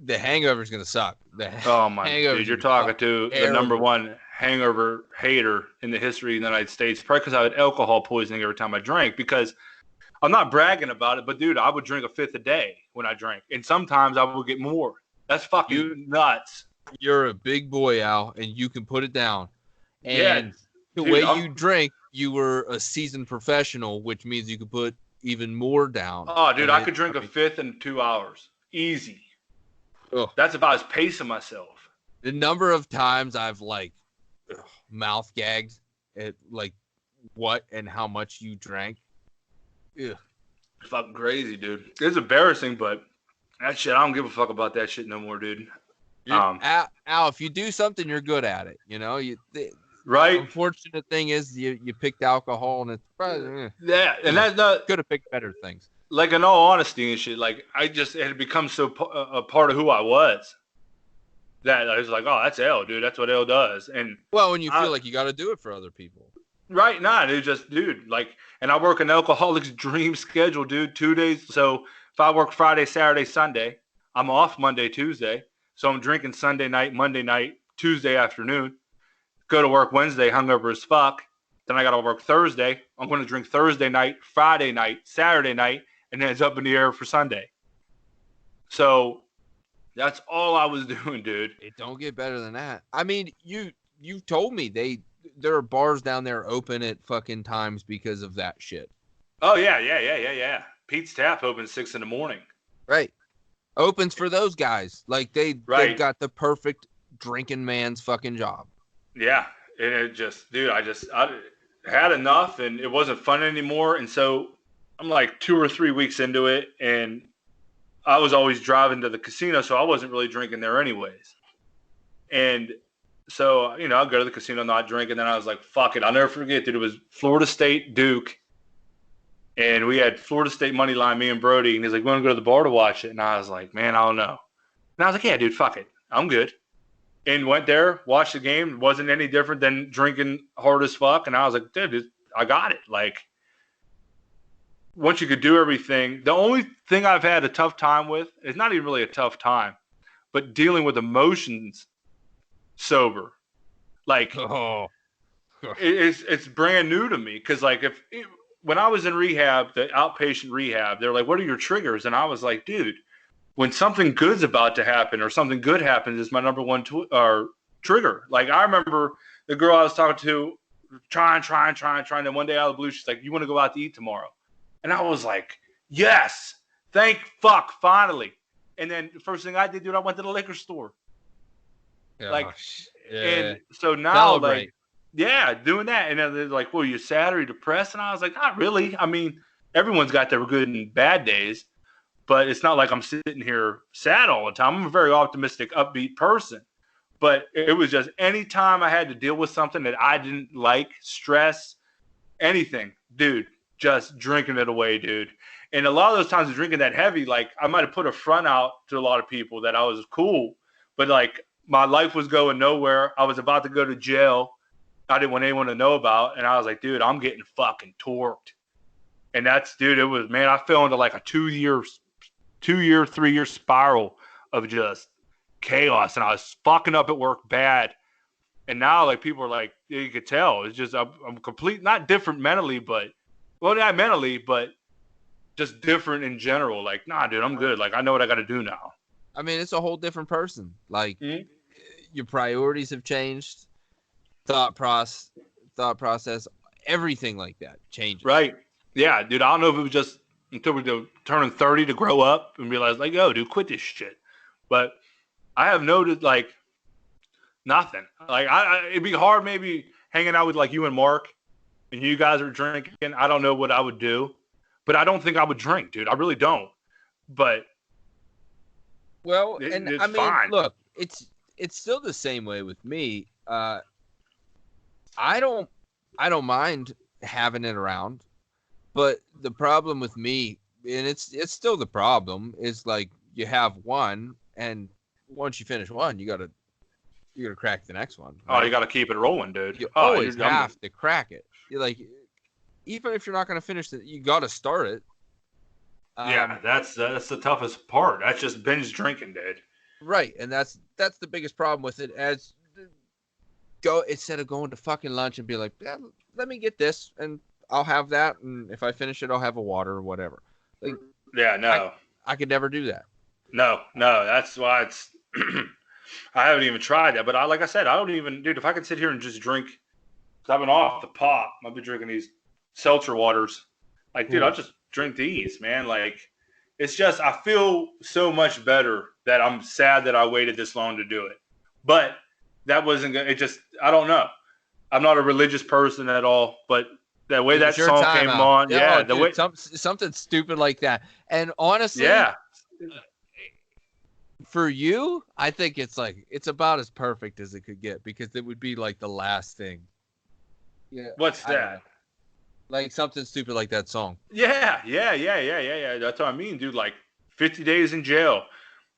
the hangover is going to suck. Oh my dude, you're talking to the number one hangover hater in the history of the United States. Probably because I had alcohol poisoning every time I drank, because I'm not bragging about it, but dude, I would drink a fifth a day when I drank. And sometimes I would get more. That's fucking nuts. You're a big boy, Al, and you can put it down. And the way you drink, you were a seasoned professional, which means you could put even more down. Oh, dude, I could drink a fifth in 2 hours. Easy. Ugh. That's about as pacing myself. The number of times I've like mouth gagged at like what and how much you drank. Ugh. Fucking crazy, dude. It's embarrassing, but that shit, I don't give a fuck about that shit no more, dude. Al, if you do something, you're good at it. You know, right. Unfortunate thing is you picked alcohol, and it's yeah, and that's not could have picked better things. Like, in all honesty and shit, like it had become so a part of who I was that I was like, oh, that's L, dude. That's what L does. And well, when you feel like you got to do it for other people. Right, dude, dude, like, and I work an alcoholic's dream schedule, dude, 2 days. So if I work Friday, Saturday, Sunday, I'm off Monday, Tuesday. So I'm drinking Sunday night, Monday night, Tuesday afternoon, go to work Wednesday, hungover as fuck. Then I got to work Thursday. I'm going to drink Thursday night, Friday night, Saturday night, and then it's up in the air for Sunday. So that's all I was doing, dude. It don't get better than that. I mean, you told me there are bars down there open at fucking times because of that shit. Oh, yeah. Pete's Tap opens 6 in the morning. Right. Opens for those guys. Like, they've got the perfect drinking man's fucking job. Yeah. And it just, dude, I had enough, and it wasn't fun anymore. And so I'm like 2 or 3 weeks into it, and I was always driving to the casino, so I wasn't really drinking there anyways. And so, you know, I'll go to the casino, not drink, and then I was like, fuck it. I'll never forget that it was Florida State Duke, and we had Florida State money line, me and Brody, and he's like, we want to go to the bar to watch it. And I was like, man, I don't know. And I was like, yeah, dude, fuck it. I'm good. And went there, watched the game. It wasn't any different than drinking hard as fuck. And I was like, dude, I got it. Like, once you could do everything, the only thing I've had a tough time with is not even really a tough time, but dealing with emotions sober. Like, it's brand new to me. Cause like when I was in rehab, the outpatient rehab, they're like, what are your triggers? And I was like, dude, when something good's about to happen or something good happens, is my number one trigger. Like, I remember the girl I was talking to trying. And one day out of the blue, she's like, you want to go out to eat tomorrow? And I was like, yes, thank fuck, finally. And then the first thing I did, dude, I went to the liquor store. And so now, celebrate. like, yeah, doing that. And then they're like, well, you sad or you depressed? And I was like, not really. I mean, everyone's got their good and bad days, but it's not like I'm sitting here sad all the time. I'm a very optimistic, upbeat person. But it was just any time I had to deal with something that I didn't like, stress, anything, dude, just drinking it away, dude. And a lot of those times of drinking that heavy, like, I might have put a front out to a lot of people that I was cool, but like my life was going nowhere. I was about to go to jail. I didn't want anyone to know about. And I was like, dude, I'm getting fucking torqued. And that's, dude, it was, man, I fell into like a 3-year spiral of just chaos. And I was fucking up at work bad. And now, like, people are like, you could tell. It's just, I'm complete, not different mentally, but, well, not mentally, but just different in general. Like, nah, dude, I'm good. Like, I know what I got to do now. I mean, it's a whole different person. Like, your priorities have changed. Thought process, everything like that changes. Right. Yeah, dude, I don't know if it was just until we were turning 30 to grow up and realize, like, yo, dude, quit this shit. But I have noticed, like, nothing. Like, it'd be hard maybe hanging out with, like, you and Mark, and you guys are drinking. I don't know what I would do, but I don't think I would drink, dude. I really don't. But well, it's I mean, fine. Look, it's still the same way with me. I don't mind having it around, but the problem with me, and it's still the problem, is like you have one, and once you finish one, you gotta crack the next one. Right? Oh, you gotta keep it rolling, dude. You always have to crack it. You're like, even if you're not gonna finish it, you gotta start it. Yeah, that's the toughest part. That's just binge drinking, dude. Right, and that's the biggest problem with it. Instead of going to fucking lunch and be like, yeah, let me get this and I'll have that, and if I finish it, I'll have a water or whatever. Like, yeah, no, I could never do that. No, that's why it's. I haven't even tried that, but like I said, I don't even, dude. If I could sit here and just drink, because I've been off the pop, I've been drinking these seltzer waters Like, dude, I'll just drink these, man. Like, it's just, I feel so much better that I'm sad that I waited this long to do it. But that wasn't good. It just, I don't know. I'm not a religious person at all, but the way that song came on, yeah, the way something stupid like that. And honestly, yeah, for you, I think it's about as perfect as it could get, because it would be like the last thing. Yeah. What's that? Like something stupid like that song. Yeah. That's what I mean, dude. Like 50 days in jail,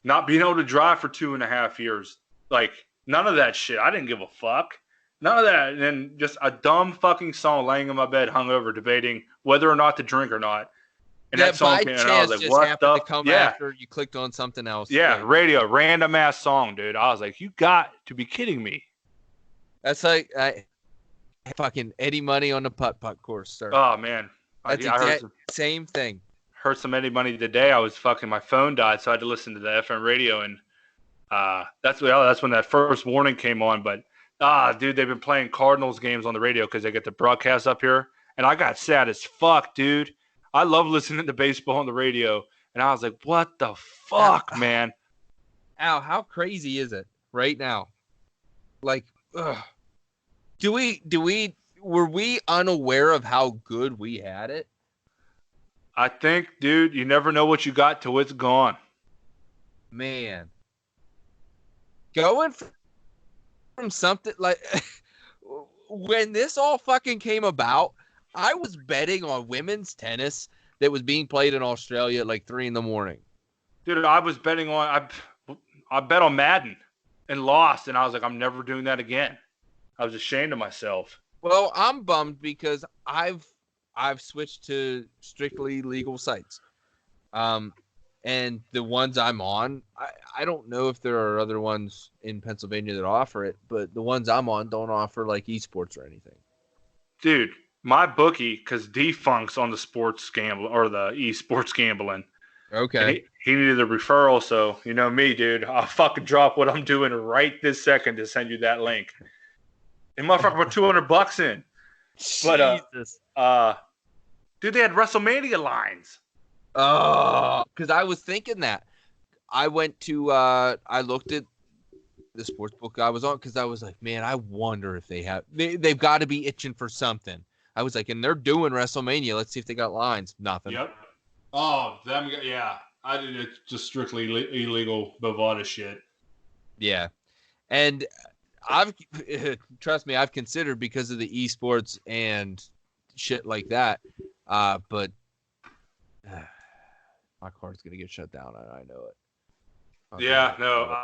not being able to drive for 2.5 years. Like, none of that shit. I didn't give a fuck. None of that. And then just a dumb fucking song, laying in my bed hungover, debating whether or not to drink or not. And that song came, and I was like, what the? To come after you clicked on something else. Yeah, radio, random ass song, dude. I was like, you got to be kidding me. That's like fucking Eddie Money on the putt-putt course, sir. Oh, man. That's the same thing. Heard some Eddie Money today. I was fucking, my phone died, so I had to listen to the FM radio, and that's when that first warning came on. But dude, they've been playing Cardinals games on the radio because they get the broadcast up here, and I got sad as fuck, dude. I love listening to baseball on the radio, and I was like, what the fuck, man? Al, how crazy is it right now? Like, ugh. Were we unaware of how good we had it? I think, dude, you never know what you got till it's gone. Man. Going from something like when this all fucking came about, I was betting on women's tennis that was being played in Australia at like 3 a.m. Dude, I was betting on I bet on Madden and lost, and I was like, I'm never doing that again. I was ashamed of myself. Well, I'm bummed because I've switched to strictly legal sites. And the ones I'm on, I don't know if there are other ones in Pennsylvania that offer it, but the ones I'm on don't offer like esports or anything. Dude, my bookie, because defuncts on the sports gamble or the esports gambling. Okay. He needed a referral, so you know me, dude. I'll fucking drop what I'm doing right this second to send you that link. And motherfucker put $200 in. But Jesus. Dude, they had WrestleMania lines. Oh, because I was thinking that. I went to I looked at the sports book I was on because I was like, man, I wonder if they've got to be itching for something. I was like, and they're doing WrestleMania. Let's see if they got lines. Nothing. Yep. Oh, them. Yeah, I did it. Just strictly illegal Bovada shit. Yeah, and trust me, I've considered because of the esports and shit like that. But my card's gonna get shut down. I know it. Yeah, no,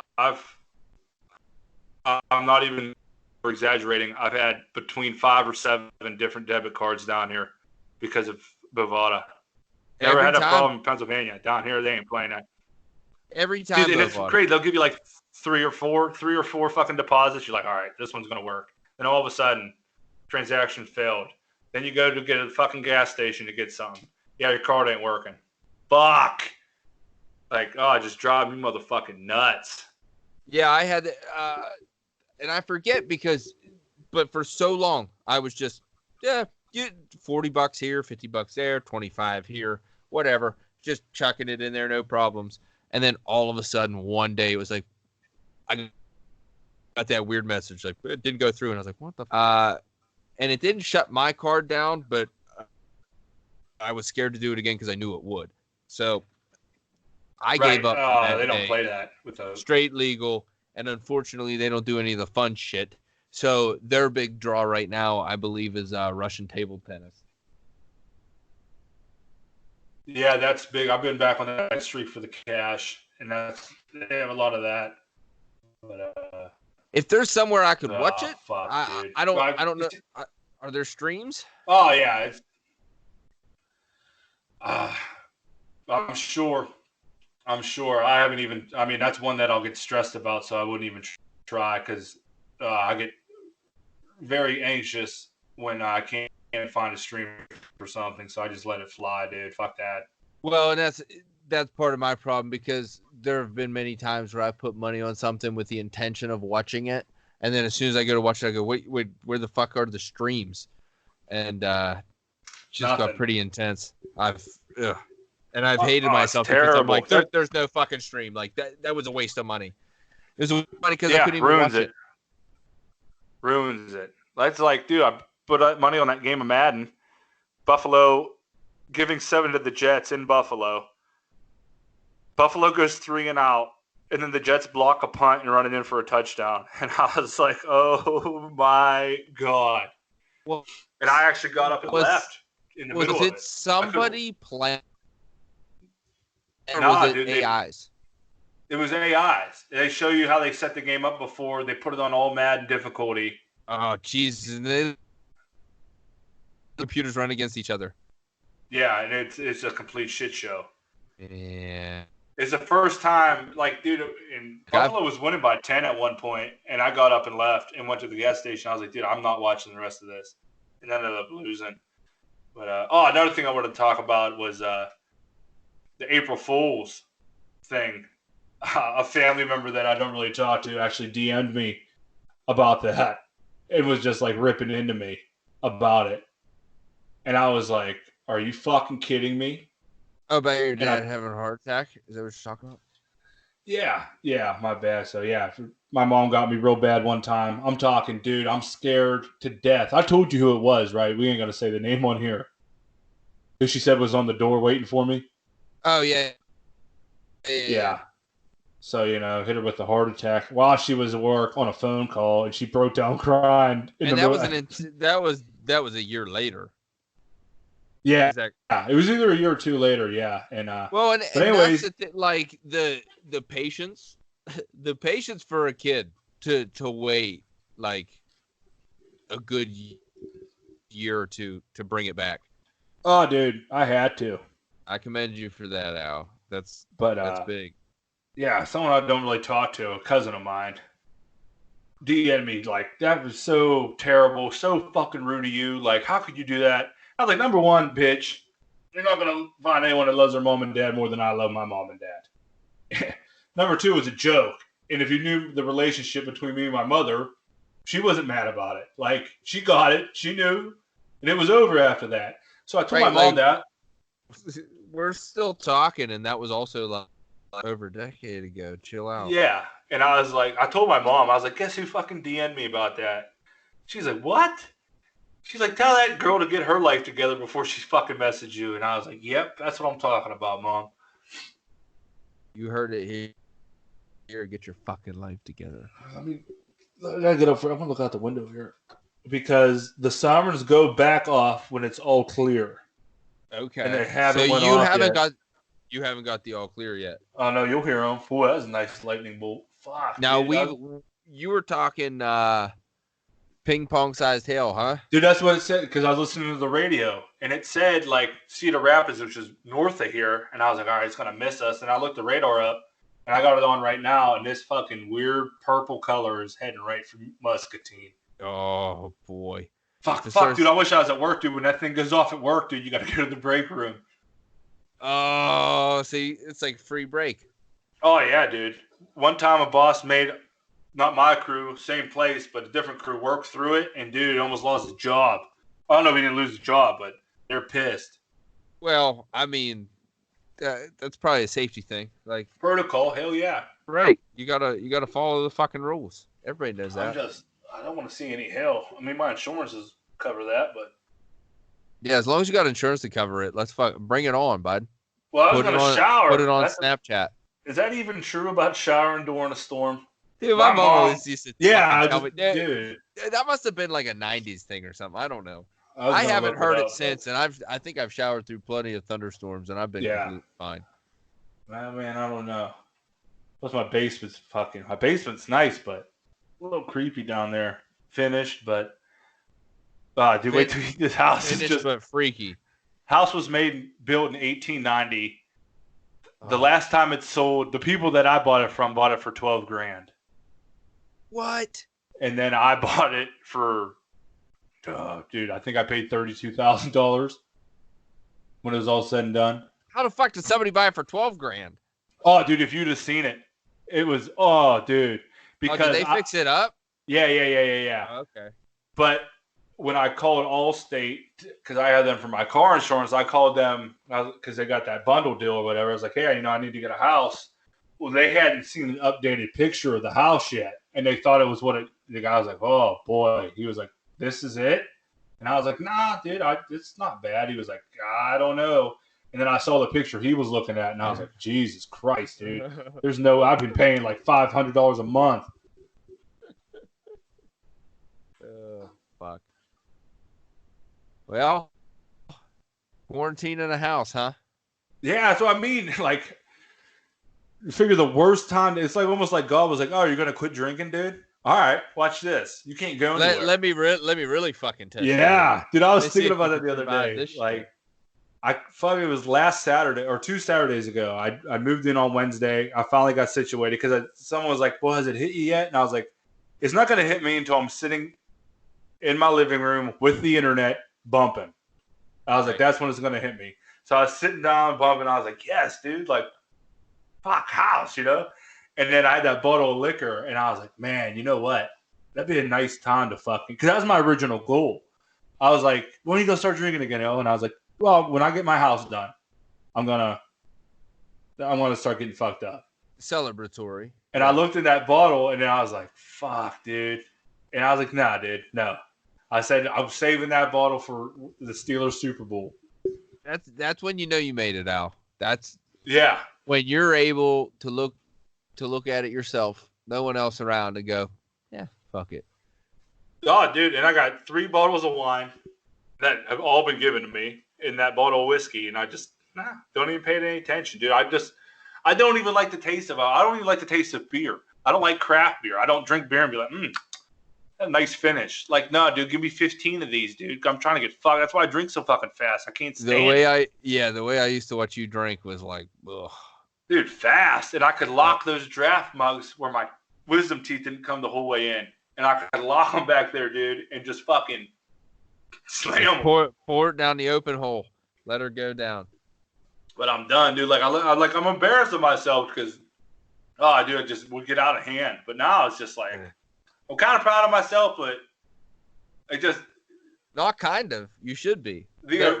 I'm not even exaggerating. I've had between 5 or 7 different debit cards down here because of Bovada. Never had a problem in Pennsylvania. Down here, they ain't playing that. Every time, dude, and it's crazy. They'll give you like three or four fucking deposits. You're like, all right, this one's gonna work. Then all of a sudden, transaction failed. Then you go to get a fucking gas station to get something. Yeah, your card ain't working. Fuck. Like, oh, it just drive me motherfucking nuts. Yeah, I had, and I forget but for so long, I was just, $40 here, $50 there, 25 here, whatever, just chucking it in there, no problems. And then all of a sudden, one day, it was like, I got that weird message, like, it didn't go through, and I was like, what the and it didn't shut my card down, but I was scared to do it again because I knew it would. So I gave up. They don't play that with those. Straight legal, and unfortunately, they don't do any of the fun shit. So their big draw right now, I believe, is Russian table tennis. Yeah, that's big. I've been back on that streak for the cash, and they have a lot of that. But if there's somewhere I could watch it, fuck, I don't know. Are there streams? Oh yeah, it's. I'm sure. I haven't even. I mean, that's one that I'll get stressed about, so I wouldn't even try because I get very anxious when I can't find a stream or something. So I just let it fly, dude. Fuck that. Well, and that's part of my problem because there have been many times where I put money on something with the intention of watching it, and then as soon as I go to watch it, I go, wait, where the fuck are the streams? And just got pretty intense. I've hated it's myself because I'm terrible. like, there's no fucking stream. Like that was a waste of money. It was a waste of money because I couldn't even ruins watch it. Ruins it. That's like, dude, I put money on that game of Madden. Buffalo giving 7 to the Jets in Buffalo. Buffalo goes 3 and out, and then the Jets block a punt and run it in for a touchdown. And I was like, oh my God. Well, and I actually got up and left in the middle of it. Was it somebody playing? Or Nah, was it dude, AIs? It was AIs. They show you how they set the game up before. They put it on all Madden difficulty. Oh, Jesus. And the computers run against each other. Yeah, and it's a complete shit show. Yeah. It's the first time, like, dude, Buffalo was winning by 10 at one point, and I got up and left and went to the gas station. I was like, dude, I'm not watching the rest of this. And ended up losing. But, another thing I wanted to talk about was the April Fool's thing. A family member that I don't really talk to actually DM'd me about that. It was just, like, ripping into me about it. And I was like, are you fucking kidding me? Oh, about your dad having a heart attack? Is that what you're talking about? Yeah, my bad. So, yeah, my mom got me real bad one time. I'm talking, dude, I'm scared to death. I told you who it was, right? We ain't going to say the name on here. Who she said was on the door waiting for me. Oh, yeah. Yeah. So, hit her with the heart attack while she was at work on a phone call, and she broke down crying. And that was a year later. Yeah, it was either a year or two later. Yeah, and but anyways, that's like the patience, the patience for a kid to wait like a good year or two to bring it back. Oh, dude, I had to. I commend you for that, Al. That's big. Yeah, someone I don't really talk to, a cousin of mine, DM'd me like, that was so terrible, so fucking rude of you. Like, how could you do that? I was like, number one, bitch, you're not going to find anyone that loves their mom and dad more than I love my mom and dad. Number two, it was a joke. And if you knew the relationship between me and my mother, she wasn't mad about it. Like, she got it. She knew. And it was over after that. So I told my mom that. We're still talking, and that was also like over a decade ago. Chill out. Yeah. And I was like, I told my mom, I was like, guess who fucking DM'd me about that? She's like, what? She's like, tell that girl to get her life together before she fucking messaged you. And I was like, yep, that's what I'm talking about, Mom. You heard it here. Get your fucking life together. I gotta get up. I'm gonna look out the window here because the sirens go back off when it's all clear. Okay. And they haven't so went you off haven't yet. you haven't got the all clear yet. Oh no, you'll hear them. Boy, that was a nice lightning bolt. Fuck. Now you were talking ping pong sized hail, huh? Dude, that's what it said because I was listening to the radio and it said like Cedar Rapids, which is north of here, and I was like, all right, it's gonna miss us. And I looked the radar up and I got it on right now, and this fucking weird purple color is heading right for Muscatine. Oh boy. Fuck, dude. I wish I was at work, dude. When that thing goes off at work, dude, you gotta go to the break room. Oh, see, it's like free break. Oh yeah, dude. One time a boss made, not my crew, same place, but a different crew worked through it, and dude, it almost lost his job. I don't know if he didn't lose his job, but they're pissed. Well, I mean, that's probably a safety thing, like protocol. Hell yeah. Right. You gotta follow the fucking rules. Everybody knows that. I don't want to see any hell. I mean, my insurances cover that, but yeah, as long as you got insurance to cover it, let's bring it on, bud. Well, I was gonna shower. Put it on Snapchat. Is that even true about showering during a storm? Dude, my mom always used to. Dude, that must have been like a '90s thing or something. I don't know. I haven't heard it since, and I think I've showered through plenty of thunderstorms, and I've been completely fine. Man, I don't know. Plus, my basement's nice, but a little creepy down there. Finished, but dude, wait till this house finished, is just but freaky. House was built in 1890. The last time it sold, the people that I bought it from bought it for $12,000. What? And then I bought it for, dude, I think I paid $32,000 when it was all said and done. How the fuck did somebody buy it for $12,000? Oh, dude, if you'd have seen it, it was, dude. Because did they fix it up? Yeah. Okay. But when I called Allstate, because I had them for my car insurance, I called them because they got that bundle deal or whatever. I was like, hey, I need to get a house. Well, they hadn't seen an updated picture of the house yet, and they thought it was the guy was like, oh, boy. He was like, this is it? And I was like, nah, dude, it's not bad. He was like, I don't know. And then I saw the picture he was looking at, and I was like, Jesus Christ, dude. I've been paying like $500 a month. Fuck. Well, quarantine in a house, huh? Yeah, that's what I mean. Like, you figure the worst time, it's like almost like God was like, oh, you're going to quit drinking, dude? All right, watch this. You can't go anywhere. Let me really fucking test Yeah, dude, I was thinking about that the other day. Like, it was last Saturday or 2 Saturdays ago. I moved in on Wednesday. I finally got situated because someone was like, well, has it hit you yet? And I was like, it's not going to hit me until I'm sitting in my living room with the internet bumping. I was like, that's when it's going to hit me. So I was sitting down bumping. I was like, yes, dude, like, fuck house, you know? And then I had that bottle of liquor, and I was like, man, you know what? That'd be a nice time to fucking – because that was my original goal. I was like, when are you going to start drinking again, El? And I was like, well, when I get my house done, I'm gonna start getting fucked up. Celebratory. And I looked at that bottle, and then I was like, fuck, dude. And I was like, nah, dude, no. I said, I'm saving that bottle for the Steelers Super Bowl. That's when you know you made it, Al. That's when you're able to look at it yourself, no one else around, and go, yeah, fuck it. Oh, dude, and I got 3 bottles of wine that have all been given to me in that bottle of whiskey, and I just don't even pay any attention, dude. I don't even like the taste of it. I don't even like the taste of beer. I don't like craft beer. I don't drink beer and be like, a nice finish. Like, no, dude, give me 15 of these, dude. I'm trying to get fucked. That's why I drink so fucking fast. I can't stand it. The way I used to watch you drink was like, ugh. Dude, fast. And I could lock those draft mugs where my wisdom teeth didn't come the whole way in. And I could lock them back there, dude, and just fucking slam them. Pour it down the open hole. Let her go down. But I'm done, dude. Like, I'm embarrassed of myself because, dude, it just would get out of hand. But now it's just like, I'm kind of proud of myself, but it just. Not kind of. You should be. You're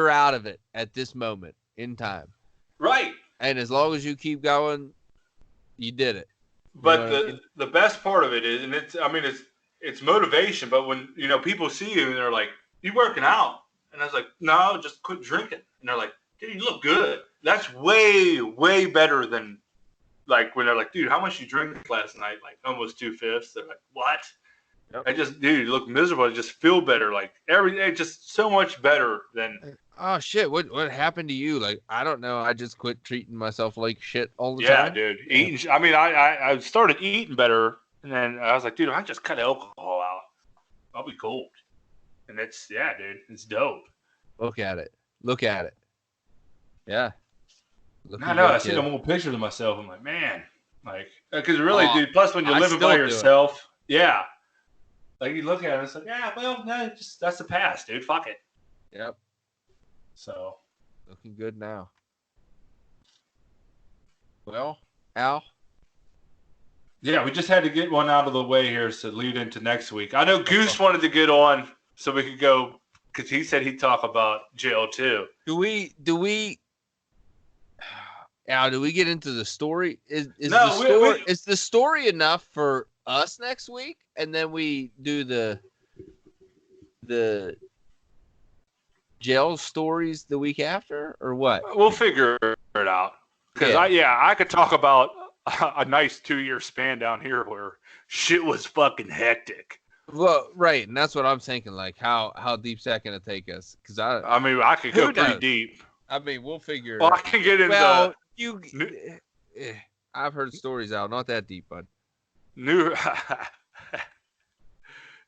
out of it at this moment in time. Right. And as long as you keep going, you did it. But the best part of it is, and it's motivation. But when people see you and they're like, "You working out?" And I was like, "No, just quit drinking." And they're like, "Dude, you look good." That's way, way better than like when they're like, "Dude, how much you drink last night?" Like almost 2/5. They're like, "What?" Yep. I just, dude, you look miserable. I just feel better. Like everything, just so much better than. Oh shit! What happened to you? Like I don't know. I just quit treating myself like shit all the time. Yeah, dude. Eating. I mean, I started eating better, and then I was like, dude, if I just cut alcohol out, I'll be cool. And dude, it's dope. Look at it. Yeah. I see them old pictures of myself. I'm like, man, like, because really, dude. Plus, when you're living by yourself, yeah. Like you look at it, it's like, yeah, well, no, just that's the past, dude. Fuck it. Yep. So, looking good now. Well, Al? Yeah, we just had to get one out of the way here to lead into next week. I know Goose wanted to get on so we could go because he said he'd talk about jail too. Do we Al, do we get into the story? Is the story enough for us next week? And then we do the jail stories the week after, or what? We'll figure it out. Because I could talk about a nice 2-year span down here where shit was fucking hectic. Well, right, and that's what I'm thinking. Like, how deep's that gonna take us? Because I could go pretty deep. I mean, we'll figure. Well, I can get into. I've heard stories out, not that deep, bud. New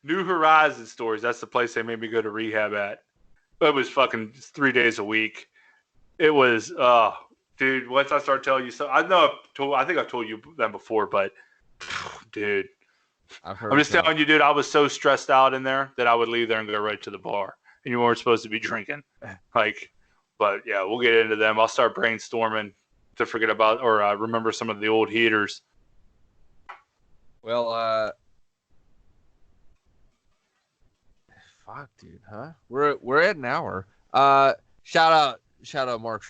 Horizon stories. That's the place they made me go to rehab at. It was fucking 3 days a week. It was, dude. Once I start telling you, I think I've told you them before, but dude, I'm just telling you, dude. I was so stressed out in there that I would leave there and go right to the bar, and you weren't supposed to be drinking. But yeah, we'll get into them. I'll start brainstorming to forget about or remember some of the old heaters. Well, fuck, dude, huh? We're at an hour. Shout out Mark.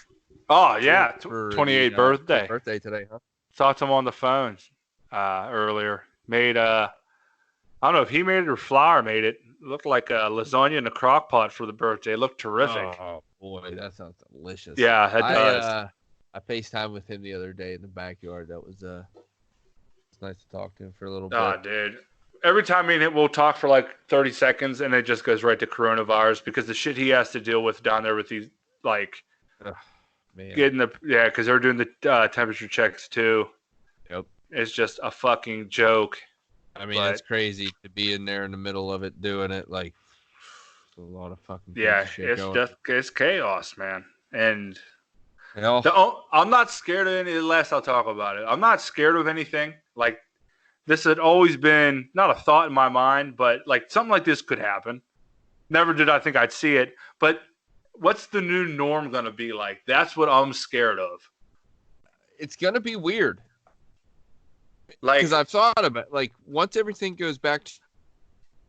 Oh yeah, For 28th birthday. Birthday today, huh? Talked to him on the phone earlier. Made I don't know if he made it or Flower made it. It looked like a lasagna in a crock pot for the birthday. It looked terrific. Oh boy, that sounds delicious. Yeah, it does. I FaceTimed with him the other day in the backyard. That was it's nice to talk to him for a little bit. Oh, dude. Every time me and him, we'll talk for like 30 seconds, and it just goes right to coronavirus because the shit he has to deal with down there with these, like, man. because they're doing the temperature checks too. Yep. It's just a fucking joke. I mean, it's crazy to be in there in the middle of it doing it. Like, a lot of fucking shit going. It's chaos, man. And hell, I'm not scared of any. Unless I'll talk about it. I'm not scared of anything. Like, this had always been not a thought in my mind, but like something like this could happen. Never did I think I'd see it. But what's the new norm going to be like? That's what I'm scared of. It's going to be weird. Like, because I've thought about like once everything goes back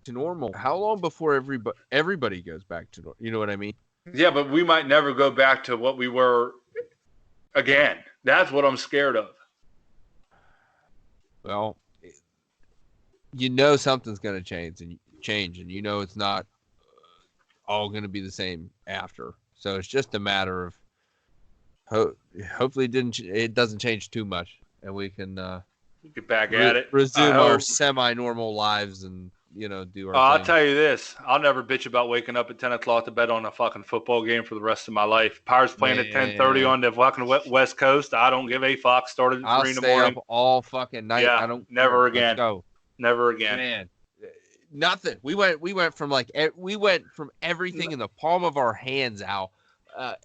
to normal, how long before everybody goes back to normal? You know what I mean? Yeah, but we might never go back to what we were again. That's what I'm scared of. Well, you know something's going to change, and you know it's not all going to be the same after. So it's just a matter of hopefully it doesn't change too much, and we can get back at it, resume our semi-normal lives, and do our. I'll tell you this: I'll never bitch about waking up at 10 o'clock to bet on a fucking football game for the rest of my life. Pirates playing at 10:30 on the fucking West Coast. I don't give a fuck. Started at 3 in the morning. I'll stay up all fucking night. Yeah, I don't. Never again. Let's go. Never again. Man, nothing. We went from everything in the palm of our hands out.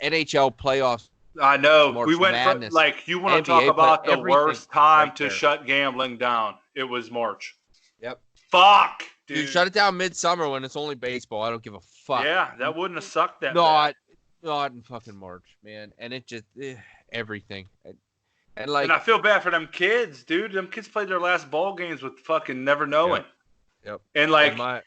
NHL playoffs. I know. March we went Madness, from, like, you want to NBA, talk about the worst time right to there. shut gambling down. It was March. Yep. Fuck, dude. Shut it down midsummer when it's only baseball. I don't give a fuck. Yeah, that wouldn't have sucked that bad. Not in fucking March, man. And it just everything. And I feel bad for them kids, dude. Them kids played their last ball games with fucking never knowing. Yep. And like,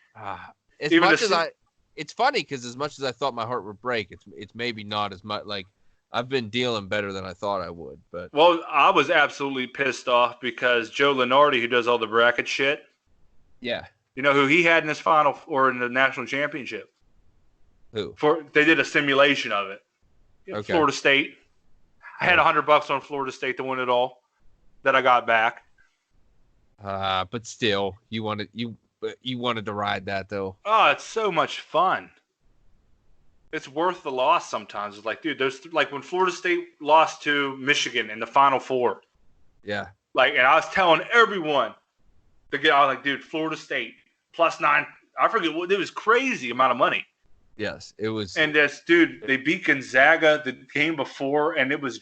it's funny because as much as I thought my heart would break, it's maybe not as much. Like, I've been dealing better than I thought I would. But I was absolutely pissed off because Joe Lenardi, who does all the bracket shit. Yeah. You know who he had in his final or in the national championship? Who? They did a simulation of it. Okay. Florida State. I had $100 on Florida State to win it all that I got back. But still, you wanted to ride that though. Oh, it's so much fun. It's worth the loss sometimes. It's like, dude, there's like when Florida State lost to Michigan in the Final Four. Yeah. Like, and I was telling everyone to get. I was like, dude, Florida State +9. I forget what it was. Crazy amount of money. Yes, it was. And this dude, they beat Gonzaga the game before, and it was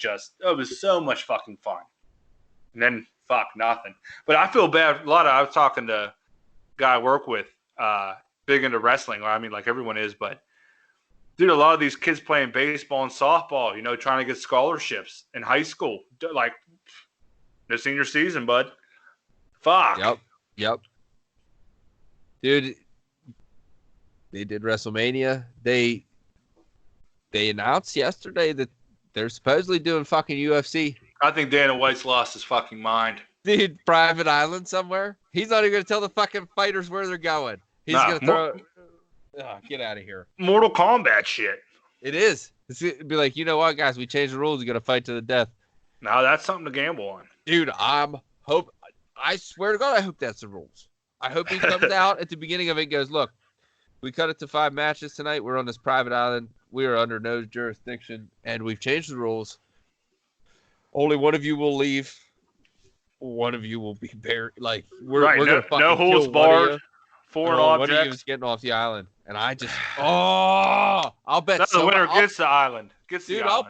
so much fucking fun. And then nothing. But I feel bad. I was talking to a guy I work with, big into wrestling. I mean, like everyone is, but dude, a lot of these kids playing baseball and softball, trying to get scholarships in high school, like their senior season, bud. Fuck. Yep. Dude. They did WrestleMania. They announced yesterday that they're supposedly doing fucking UFC. I think Dana White's lost his fucking mind. Dude, private island somewhere? He's not even going to tell the fucking fighters where they're going. He's going to throw... get out of here. Mortal Kombat shit. It is. It'd be like, you know what, guys? We changed the rules. You got to fight to the death. Now that's something to gamble on. Dude, I swear to God, I hope that's the rules. I hope he comes out at the beginning of it and goes, look, we cut it to 5 matches tonight. We're on this private island. We are under no jurisdiction, and we've changed the rules. Only one of you will leave. One of you will be buried. Like, we're going to fucking no holds barred. Foreign objects. One of you is getting off the island, and I just I'll bet. The winner gets the island. Dude, I'll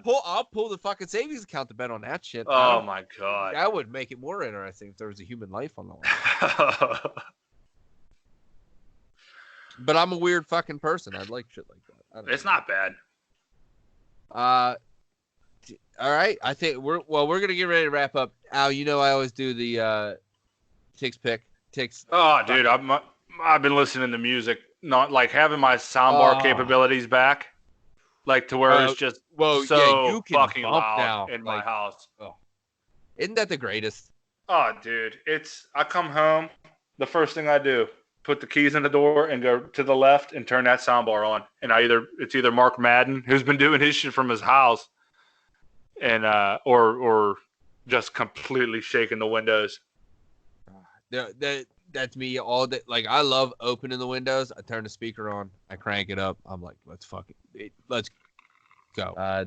pull the fucking savings account to bet on that shit. Oh my god, that would make it more interesting if there was a human life on the line. But I'm a weird fucking person. I'd like shit like that. It's not bad. All right. I think we're gonna get ready to wrap up. Al, I always do the ticks. Oh, dude, I've been listening to music, not like having my soundbar capabilities back, like to where it's just you can fucking bump loud now in my house. Oh. Isn't that the greatest? Oh, dude, I come home, the first thing I do, put the keys in the door and go to the left and turn that soundbar on. And it's either Mark Madden, who's been doing his shit from his house, and or just completely shaking the windows. That's me all day. Like, I love opening the windows. I turn the speaker on. I crank it up. I'm like, let's go.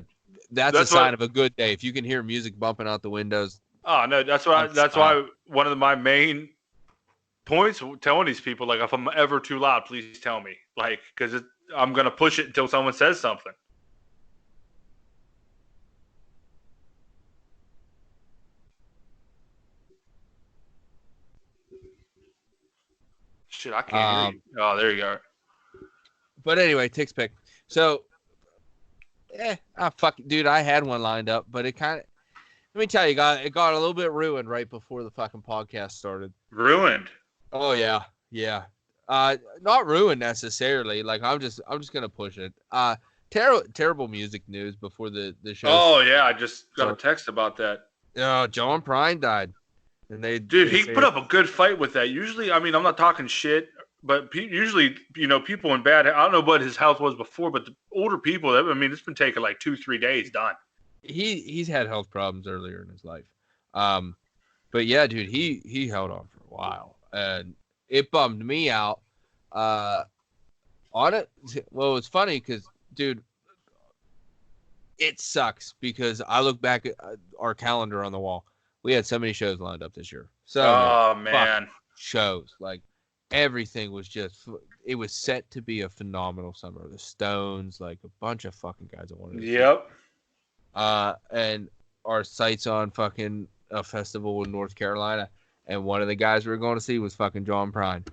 That's a sign of a good day. If you can hear music bumping out the windows. Oh no, that's why one of my main points telling these people, like, if I'm ever too loud, please tell me, like, because I'm gonna push it until someone says something. Shit, I can't hear you. Oh, there you go. But anyway, Tick's pick. So, dude, I had one lined up, but it kind of, let me tell you, it got a little bit ruined right before the fucking podcast started. Ruined? Oh yeah. Not ruined necessarily. Like, I'm just gonna push it. Terrible music news before the show. Oh yeah, I just got a text about that. John Prine died. And he put up a good fight with that. Usually, I mean, I'm not talking shit, but usually, people in bad, I don't know what his health was before, but the older people, I mean, it's been taking like 2-3 days done. He's had health problems earlier in his life. But yeah, dude, he held on for a while, and it bummed me out. On it. Well, it's funny because, dude, it sucks because I look back at our calendar on the wall. We had so many shows lined up this year. So man, shows, like, everything was it was set to be a phenomenal summer. The Stones, like, a bunch of fucking guys I wanted to see. And our sights on fucking a festival in North Carolina, and one of the guys we were going to see was fucking John Prine.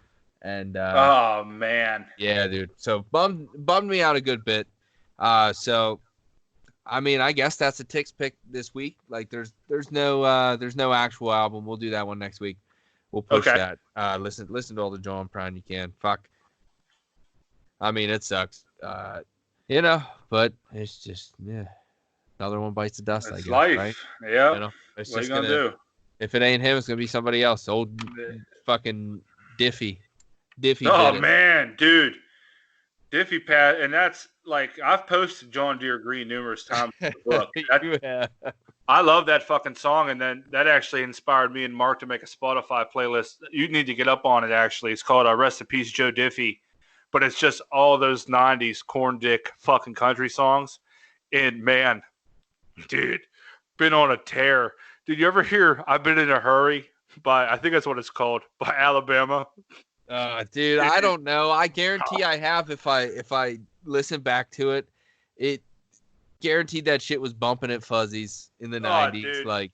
And oh man, yeah, dude. So bummed me out a good bit. So I mean, I guess that's a Tick's pick this week. Like, there's no actual album. We'll do that one next week. We'll push that. Listen to all the John Prine you can. Fuck. I mean, it sucks. But it's just another one bites the dust. It's, I guess, life. Right? Yeah. It's what just are you gonna do? If it ain't him, it's gonna be somebody else. Old fucking Diffie. Oh man, dude. Diffie Pat, and that's like, I've posted John Deere Green numerous times in the book. I love that fucking song, and then that actually inspired me and Mark to make a Spotify playlist. You need to get up on it, actually. It's called Rest in Peace, Joe Diffie. But it's just all those 90s corn dick fucking country songs. And man, dude, been on a tear. Did you ever hear I've Been in a Hurry by, I think that's what it's called, by Alabama? Dude, I don't know. I guarantee I have if I listen back to it. It guaranteed that shit was bumping at Fuzzies in the 90s. Dude. Like,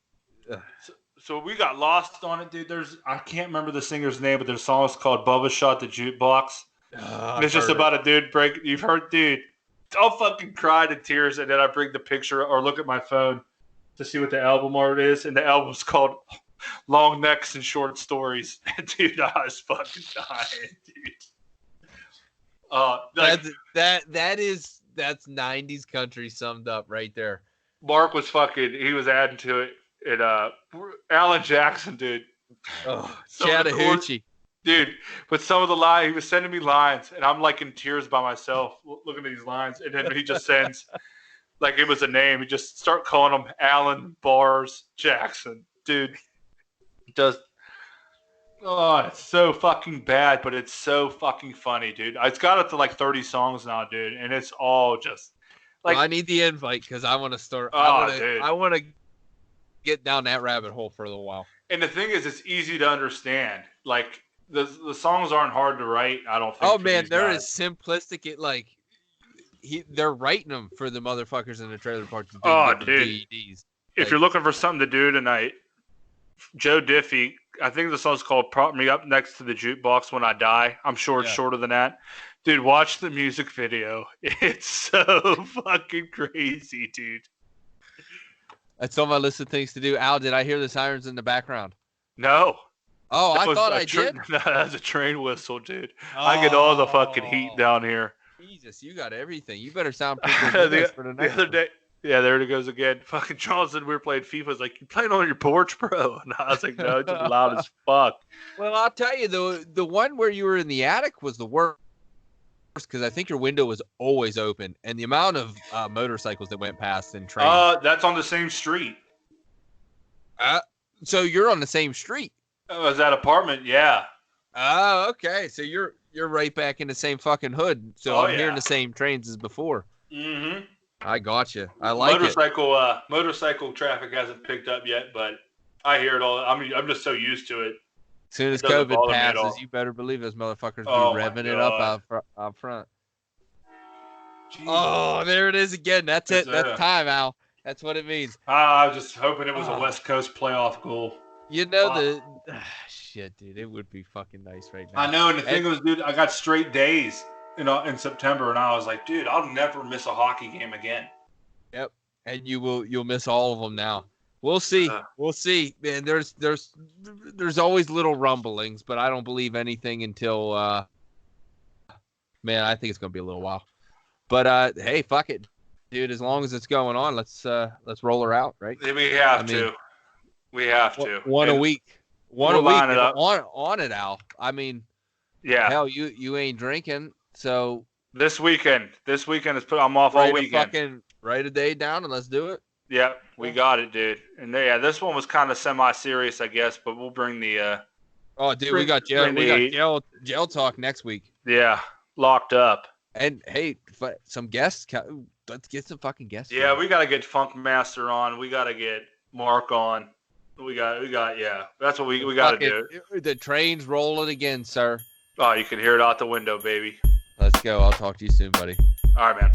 so we got lost on it, dude. I can't remember the singer's name, but their song is called Bubba Shot the Jukebox. And it's just about a dude break. You've heard, dude. I'll fucking cry to tears, and then I bring the picture or look at my phone to see what the album art is, and the album's called Long Necks and Short Stories. Dude, I was fucking dying, dude. That's 90s country summed up right there. Mark was he was adding to it. And Alan Jackson, dude. Oh, Chattahoochee. Dude, but some of the lines, he was sending me lines, and I'm like in tears by myself looking at these lines, and then he just sends, like it was a name. He just start calling him Alan Bars Jackson. Dude, it's so fucking bad, but it's so fucking funny, dude. It's got up to like 30 songs now, dude, and it's all just like. Well, I need the invite because I want to start. Dude. I want to get down that rabbit hole for a little while. And the thing is, it's easy to understand. Like the songs aren't hard to write. I don't think. Oh man, they're as simplistic. They're writing them for the motherfuckers in the trailer park. Dude. DVDs. If you're looking for something to do tonight, Joe Diffie, I think the song's called Prop Me Up Next to the Jukebox When I Die. I'm sure it's shorter than that. Dude, watch the music video. It's so fucking crazy, dude. That's on my list of things to do. Al, did I hear the sirens in the background? No. Oh, I thought I did. did. No, that's a train whistle, dude. I get all the fucking heat down here. Jesus, you got everything. You better sound pretty for the next other day. Yeah, there it goes again. Fucking Johnson, we were playing FIFA. Was like, you playing on your porch, bro? And I was like, no, it's just loud as fuck. Well, I'll tell you, the one where you were in the attic was the worst because I think your window was always open, and the amount of motorcycles that went past and trains. That's on the same street. So you're on the same street. Oh, was that apartment? Yeah. Oh, okay. So you're right back in the same fucking hood. So I'm hearing the same trains as before. Mm-hmm. I got you. I like it. Motorcycle traffic hasn't picked up yet, but I hear it all. I mean, I'm just so used to it. As soon as COVID passes, you better believe those motherfuckers be revving it up out front. Jeez. Oh, there it is again. That's it. That's time, Al. That's what it means. I was just hoping it was a West Coast playoff goal. You know shit, dude. It would be fucking nice right now. I know, and the thing was, dude, I got straight days in September, and I was like, dude, I'll never miss a hockey game again. Yep, and you'll miss all of them now. We'll see. We'll see. Man, there's always little rumblings, but I don't believe anything until man, I think it's gonna be a little while. But hey, fuck it, dude. As long as it's going on, let's roll her out, right? We have to. We have to. One a week. One a week. It up. On it, Al. I mean, yeah. Hell, you ain't drinking, so this weekend is put. I'm off all weekend. Fucking write a day down and let's do it. Yeah, we got it, dude. And this one was kind of semi-serious, I guess, but we'll bring the. Oh, dude, we got jail talk next week. Yeah, locked up. And hey, some guests. Let's get some fucking guests. Yeah, we got to get Funk Master on. We got to get Mark on. We got. Yeah, that's what we got to do. The train's rolling again, sir. Oh, you can hear it out the window, baby. Let's go. I'll talk to you soon, buddy. All right, man.